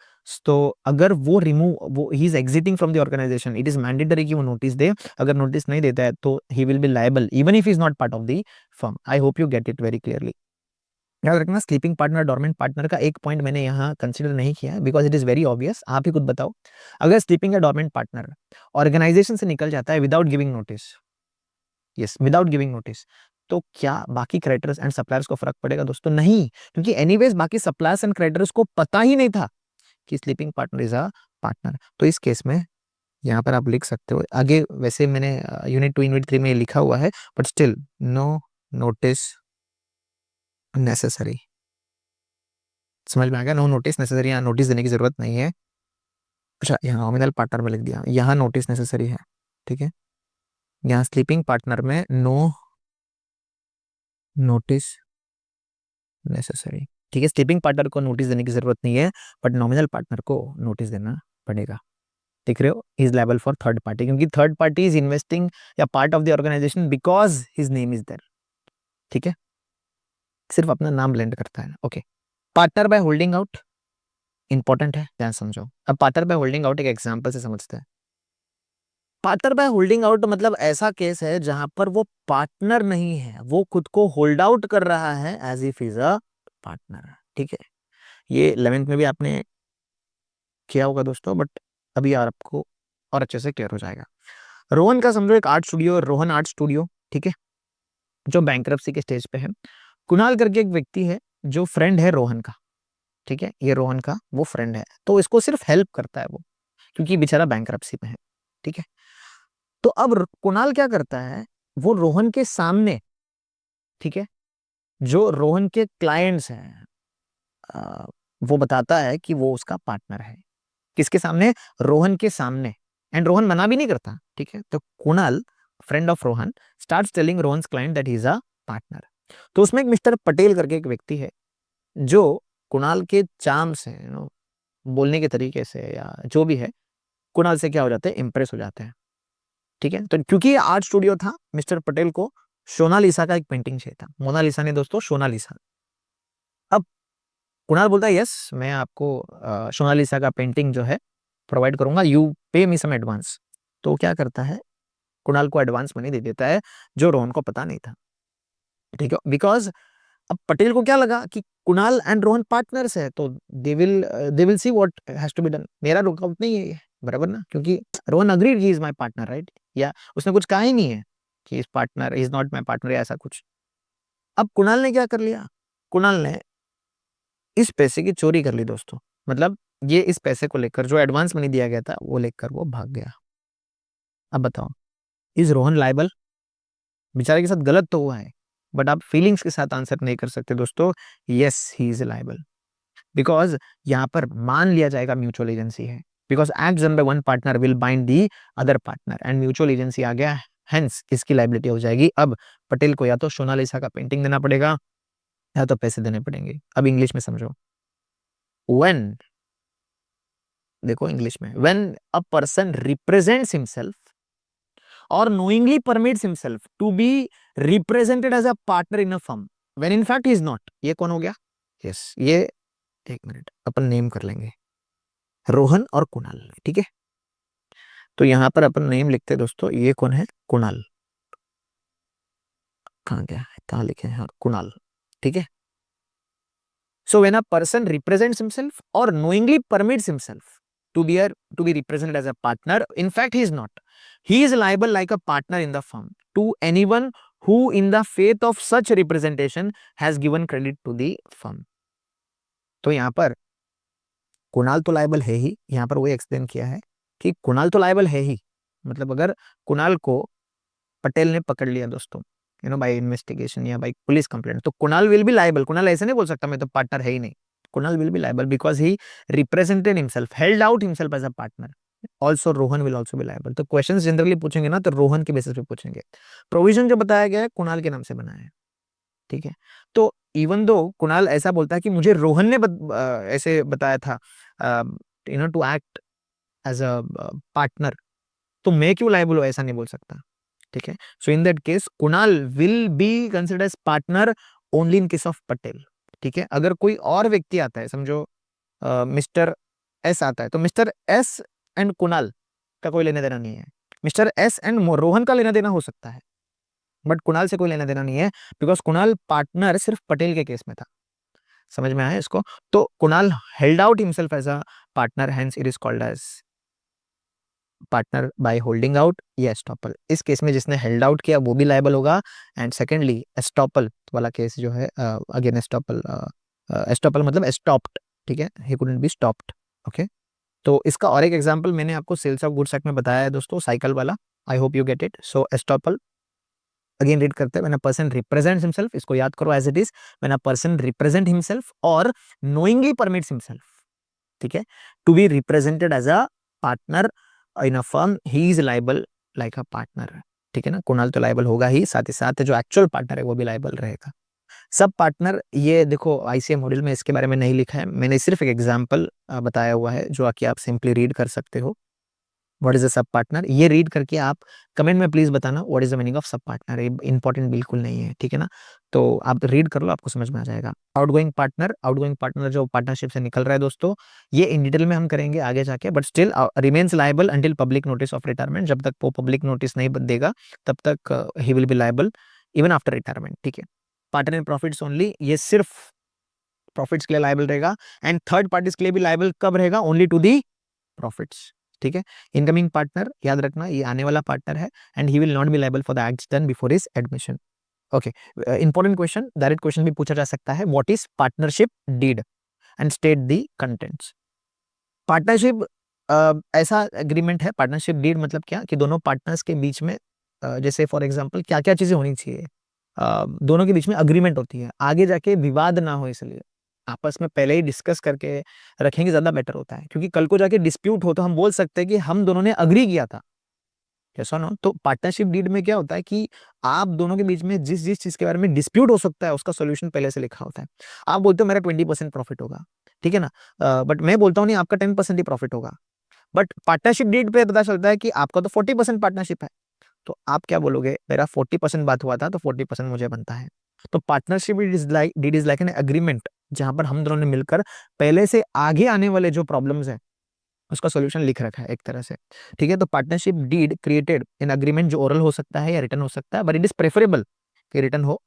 तो अगर वो he is exiting from the organisation, it is mandatory कि वो नोटिस दे। अगर नोटिस नहीं देता है तो ही will be liable even if is not part of the firm. I hope you get it very clearly. याद रखना, स्लीपिंग पार्टनर, डॉर्मेंट पार्टनर का एक पॉइंट मैंने यहाँ कंसिडर नहीं किया है, because it is very obvious. आप ही खुद बताओ, अगर स्लीपिंग या डॉर्मेंट पार्टनर ऑर्गेनाइजेशन से निकल जाता है without giving notice, yes, without giving notice, तो क्या बाकी क्रेडिटर्स एंड सप्लायर्स को फर्क पड़ेगा दोस्तों? नहीं, क्योंकि एनीवेज बाकी सप्लायर्स एंड क्रेडिटर्स को पता ही नहीं था कि sleeping partner is a partner. तो इस केस में यहाँ पर आप लिख सकते हो आगे, वैसे मैंने यूनिट 2 यूनिट 3 में लिखा हुआ है, but still no notice necessary. समझ में आ गया? नो नोटिस नेसेसरी, यहाँ नोटिस देने की जरूरत नहीं है। अच्छा, यहाँ नॉमिनल पार्टनर में लिख दिया, यहाँ नोटिस नेसेसरी है, ठीक है। यहाँ स्लीपिंग पार्टनर में नो नोटिस नेसेसरी, ठीक है। स्लीपिंग पार्टनर को नोटिस देने की जरूरत नहीं है, बट नॉमिनल पार्टनर को नोटिस देना पड़ेगा। देख रहे हो, is liable for third party, क्योंकि थर्ड पार्टी इज इन्वेस्टिंग या part of the organization because his name is there, ठीक है। सिर्फ अपना नाम ब्लेंड करता है, okay. Partner by holding out important है, ध्यान समझो। अब पार्टनर बाय होल्डिंग आउट एक एग्जांपल से समझते हैं। पार्टनर बाय होल्डिंग आउट मतलब ऐसा केस है जहां पर वो पार्टनर नहीं है, वो खुद को होल्ड आउट कर रहा है as if is a partner, ठीक है। ये 11th में भी आपने किया होगा दोस्तों, बट अभी यार आपको और अच्छे से क्लियर हो जाएगा। रोहन का समझो एक art studio, Rohan art studio, ठीक है, जो बैंकरप्सी के स्टेज पे है। कुणाल करके एक व्यक्ति है जो फ्रेंड है रोहन का, ठीक है, ये रोहन का वो फ्रेंड है, तो इसको सिर्फ हेल्प करता है वो, क्योंकि बेचारा बैंकरप्सी में है, ठीक है। तो अब कुणाल क्या करता है, वो रोहन के सामने, ठीक है, जो रोहन के क्लाइंट्स हैं, अ, वो बताता है कि वो उसका पार्टनर है। किसके सामने? रोहन के सामने। एंड रोहन मना भी नहीं करता, ठीक है। तो Kunal, friend of Rohan, starts telling Rohan's client that he is a partner. तो उसमें एक मिस्टर पटेल करके एक व्यक्ति है जो कुणाल के चार्म से, बोलने के तरीके से या जो भी है, कुणाल से क्या हो जाते हैं, इंप्रेस हो जाते हैं, ठीक है। तो क्योंकि ये आर्ट स्टूडियो था, मिस्टर पटेल को सोनालिसा का एक पेंटिंग चाहिए था। मोनालिसा ने दोस्तों, सोनालिसा। अब कुणाल बोलता है यस, मैं आपको सोनालिसा का पेंटिंग जो है प्रोवाइड करूंगा, यू पे मी सम एडवांस। तो क्या करता है, कुणाल को एडवांस मनी दे देता है, जो रोहन को पता नहीं था, ठीक है। बिकॉज अब पटेल को क्या लगा कि कुणाल एंड रोहन पार्टनर्स है, तो they will see what has to be done. मेरा रुकावट नहीं है ये, बराबर ना, क्योंकि Rohan agreed he is my partner, right, या उसने कुछ कहा ही नहीं है कि is partner, is not my partner या ऐसा कुछ। अब कुणाल ने क्या कर लिया, कुणाल ने इस पैसे की चोरी कर ली दोस्तों। मतलब ये इस पैसे को लेकर, जो एडवांस मनी दिया गया था, वो लेकर वो भाग गया। अब बताओ, इज रोहन लायबल? बेचारे के साथ गलत तो हुआ है, बट आप फीलिंग्स के साथ आंसर नहीं कर सकते दोस्तों, yes he is liable, because यहाँ पर मान लिया जाएगा म्यूचुअल एजेंसी है, because act done by one partner will bind the other partner and mutual agency आ गया, हेंस इसकी लाइबिलिटी हो जाएगी। अब पटेल को या तो सोनालिसा का पेंटिंग देना पड़ेगा या तो पैसे देने पड़ेंगे। अब इंग्लिश में समझो, व्हेन, देखो इंग्लिश में, when a person represents himself और knowingly permits himself to be represented as a partner in a firm when in fact he is not, ये कौन हो गया? यस ये, एक मिनट अपन नेम कर लेंगे, रोहन और कुणाल, ठीक है। तो यहां पर अपन नेम लिखते हैं दोस्तों, ये कौन है? कुणाल, कहाँ गया है, कहाँ लिखे हैं? हाँ, कुणाल, ठीक है। So when a person represents himself or knowingly permits himself to be represented as a partner, in fact he is not. He is liable like a partner in the firm to anyone who in the faith of such representation has given credit to the firm. तो यहाँ पर कुणाल तो liable है ही, यहाँ पर वो explain किया है कि कुणाल तो लायबल है ही, मतलब अगर कुणाल को पटेल ने पकड़ लिया दोस्तों, बाय इन्वेस्टिगेशन या बाय पुलिस कंप्लेंट, तो Kunal will be liable. Kunal ऐसे नहीं बोल सकता मैं तो पार्टनर है ही नहीं, Kunal will be liable because he represented himself, held out himself as a partner. Also Rohan will also be liable. तो क्वेश्चन जनरली पूछेंगे ना तो रोहन के बेसिस पे पूछेंगे। प्रोविजन जो बताया गया है कुणाल के नाम से बना है, ठीक है। तो इवन दो कुणाल ऐसा बोलता है कि मुझे रोहन ने ऐसे बताया था to act as a partner, तो मैं क्यों लायबल हूं, ऐसा नहीं बोल सकता, ठीक है। So in that case Kunal will be considered as partner only in case of Patel, ठीक है। अगर कोई और व्यक्ति आता है, समझो मिस्टर एस आता है, तो मिस्टर एस एंड कुणाल का कोई लेना देना नहीं है। मिस्टर एस एंड रोहन का लेना देना हो सकता है, बट कुणाल से कोई लेना देना नहीं है, बिकॉज कुणाल पार्टनर सिर्फ पटेल के केस में था। समझ में आया इसको? तो Kunal held out himself as a partner, hence it is called as partner by holding out या एस्टॉपल। इस केस में जिसने हेल्ड आउट किया वो भी लायबल होगा। एंड सेकेंडली एस्टॉपल वाला केस जो है, अगेन एस्टॉपल, एस्टॉपल मतलब स्टॉप्ड, ठीक है, he couldn't be stopped, okay. तो इसका और एक एग्जांपल मैंने आपको सेल्स ऑफ गुड्स एक्ट में बताया है दोस्तों, साइकिल वाला। I hope you get it. So estoppel again read करते हैं, when a person represents himself, इसको याद करो as it is, when a person represent himself और नोइंगली परमिट्स हिमसेल्फ, ठीक है, to be represented as a partner in a firm, he is liable like a partner, ठीक है ना। कुणाल तो लायबल होगा ही, साथ ही साथ जो एक्चुअल पार्टनर है वो भी लायबल रहेगा। सब पार्टनर, ये देखो आईसीए मॉड्यूल में इसके बारे में नहीं लिखा है, मैंने सिर्फ एक एग्जांपल बताया हुआ है जो कि आप सिंपली रीड कर सकते हो। What is a sub partner, ये रीड करके आप कमेंट में प्लीज बताना what is the meaning of sub partner. ये इंपॉर्टेंट बिल्कुल नहीं है, ठीक है ना। तो आप रीड कर लो, आपको समझ में आ जाएगा। आउटगोइंग पार्टनर, आउटगोइंग पार्टनर जो पार्टनरशिप से निकल रहा है दोस्तों, ये इन डिटेल में हम करेंगे आगे जाके, but still remains liable until public notice of retirement. जब तक वो पब्लिक नोटिस नहीं देगा तब तक ही will be liable even after retirement, ठीक है। पार्टनर इन प्रॉफिट्स ओनली, ये सिर्फ प्रॉफिट्स के लिए लायबल रहेगा। एंड थर्ड पार्टीज के लिए भी लायबल कब रहेगा? ओनली टू दी प्रॉफिट्स, ठीक है। इनकमिंग पार्टनर याद रखना, ये आने वाला पार्टनर है and he will not be liable for the acts done before his admission, okay. Important question, direct question भी पूछा जा सकता है, what is partnership deed and state the contents. Partnership ऐसा एग्रीमेंट है, पार्टनरशिप डीड मतलब क्या, कि दोनों पार्टनर्स के बीच में जैसे फॉर एग्जांपल क्या क्या चीजें होनी चाहिए, दोनों के बीच में अग्रीमेंट होती है, आगे जाके विवाद ना हो, इसलिए आपस में पहले ही डिस्कस करके रखेंगे, ज्यादा बेटर होता है, क्योंकि कल को जाके डिस्प्यूट हो तो हम बोल सकते हैं कि हम दोनों ने अग्री किया था, ऐसा ना। तो पार्टनरशिप डीड में क्या होता है कि आप दोनों के बीच में जिस जिस चीज के बारे में डिस्प्यूट हो सकता है उसका सोल्यूशन पहले से लिखा होता है। आप बोलते हो मेरा 20% प्रॉफिट होगा, ठीक है ना, बट मैं बोलता हूँ नहीं आपका 10% ही प्रॉफिट होगा, बट पार्टनरशिप डीड पे पता चलता है कि आपका तो 40% पार्टनरशिप है, तो आप क्या बोलोगे, मेरा 40% बात हुआ था तो 40% मुझे बनता है। तो partnership deed is like an agreement, जहां पर हम दोनों ने मिलकर पहले से आगे आने वाले जो प्रॉब्लम्स है उसका सॉल्यूशन लिख रखा है एक तरह से, ठीक है। तो partnership deed created in agreement, जो ओरल हो सकता है या रिटर्न हो सकता है, बट इट इज प्रेफरेबल कि रिटर्न हो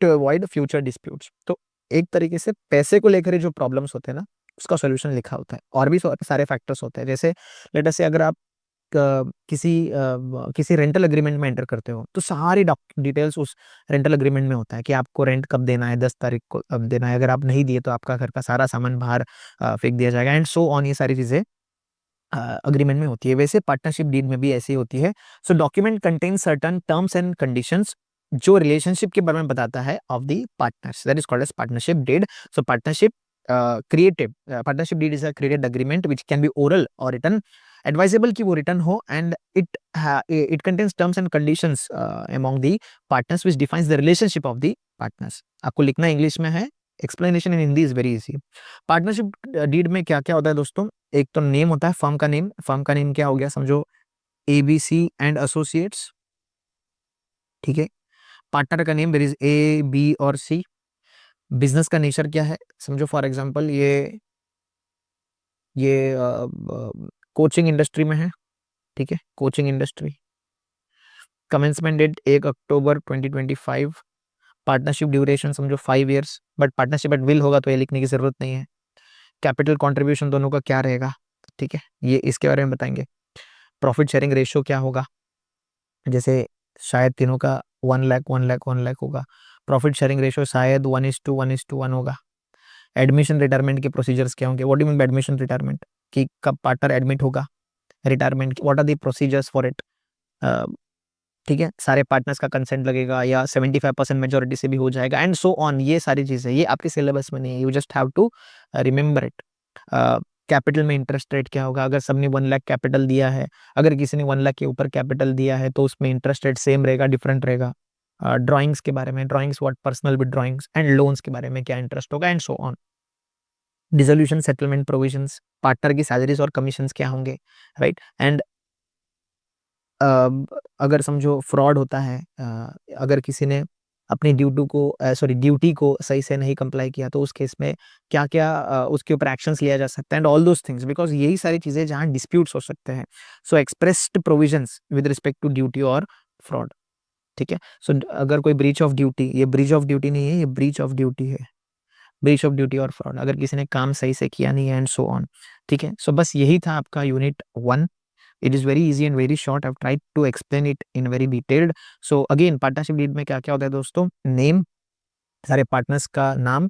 टू अवॉइड फ्यूचर डिस्प्यूट्स। तो एक तरीके से पैसे को लेकर जो प्रॉब्लम्स होते हैं ना उसका सॉल्यूशन लिखा होता है। और भी सारे फैक्टर्स होते हैं, जैसे लेट अस से अगर आप किसी रेंटल एग्रीमेंट में एंटर करते हो तो सारी डिटेल्स उस रेंटल एग्रीमेंट में होता है कि आपको रेंट कब देना है, 10 तारीख को अब देना है, अगर आप नहीं दिए तो आपका घर का सारा सामान बाहर फेंक दिया जाएगा, एंड सो ऑन। ये सारी चीजें अग्रीमेंट में होती है, वैसे पार्टनरशिप डीड में भी ऐसी होती है। So document contain certain terms and conditions जो रिलेशनशिप के बारे में बताता है of the partners, that is called as partnership deed. So partnership creative partnership deed is a created agreement which can be oral or written. Advisable कि वो written हो, and it contains terms and conditions among the partners which defines the relationship of the partners. आपको लिखना English में है, explanation in Hindi is very easy. Partnership deed में क्या क्या होता है दोस्तों? एक तो नेम होता है, फर्म का नेम. फर्म का नेम क्या हो गया? समझो ABC एंड एसोसिएट्स, ठीक है. पार्टनर का name there is A, B और C. बिजनेस का नेचर क्या है? समझो फॉर एग्जांपल ये कोचिंग इंडस्ट्री में है, ठीक है, coaching industry. Commencement date 1 October 2025. Partnership duration समझो 5 years, but partnership at will होगा तो ये लिखने की जरूरत नहीं है. कैपिटल कंट्रीब्यूशन दोनों का क्या रहेगा, ठीक है, ये इसके बारे में बताएंगे. प्रॉफिट शेयरिंग रेशियो क्या होगा? जैसे शायद तीनों का 1 लाख 1 लाख 1 लाख होगा. प्रॉफिट शेयरिंग रेशियो शायद 1:1:1 होगा. एडमिशन रिटायरमेंट के प्रोसीजर्स क्या होंगे? What do you mean by admission retirement? कि कब पार्टनर एडमिट होगा, retirement what are the procedures for it, ठीक है. सारे पार्टनर्स का कंसेंट लगेगा या 75% मेजोरिटी से भी हो जाएगा, एंड सो ऑन. ये सारी चीजें ये आपके सिलेबस में नहीं है, you just have to remember it. Capital में इंटरेस्ट रेट क्या होगा? अगर सबने 1 लाख कैपिटल दिया है, अगर किसी ने 1 लाख के ऊपर कैपिटल दिया है तो उसमें इंटरेस्ट रेट सेम रहेगा, डिफरेंट रहेगा. ड्राइंग्स के बारे में, drawings what personal with drawings, and loans के बारे में क्या इंटरेस्ट होगा, and so on. Dissolution settlement provisions, partner की सैलरीज और कमीशंस क्या होंगे, राइट. एंड अगर समझो फ्रॉड होता है, अगर किसी ने अपनी ड्यूटी को सही से नहीं कंप्लाई किया तो उस केस में क्या क्या उसके ऊपर एक्शंस लिया जा सकता है, and all those things, because यही सारी चीजें जहां डिस्प्यूट्स हो सकते हैं. So expressed provisions with respect to duty और फ्रॉड, ठीक है. सो अगर कोई ब्रीच ऑफ ड्यूटी, ये ब्रीच ऑफ ड्यूटी नहीं है, ये ब्रीच ऑफ ड्यूटी है. ब्रीच ऑफ ड्यूटी और फ्रॉड, अगर किसी ने काम सही से किया नहीं है, एंड सो ऑन, ठीक है. सो बस यही था आपका unit 1. It is very easy and very short. I've tried to explain it in very detailed. So again, partnership deed में क्या क्या होता है दोस्तों? नेम, सारे पार्टनर्स का नाम.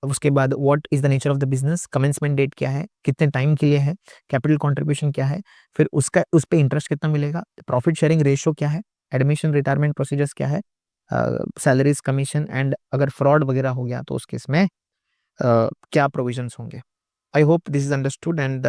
उसके बाद what is the nature of the business, commencement date क्या है, कितने टाइम के लिए है, कैपिटल कंट्रीब्यूशन क्या है, फिर उसका उस पे इंटरेस्ट कितना मिलेगा, प्रॉफिट शेयरिंग रेशियो क्या है, एडमिशन रिटायरमेंट प्रोसीजर्स क्या है, सैलरीज कमीशन, एंड अगर फ्रॉड वगैरह हो गया तो उस केस में क्या प्रोविजंस होंगे. I hope this is understood, and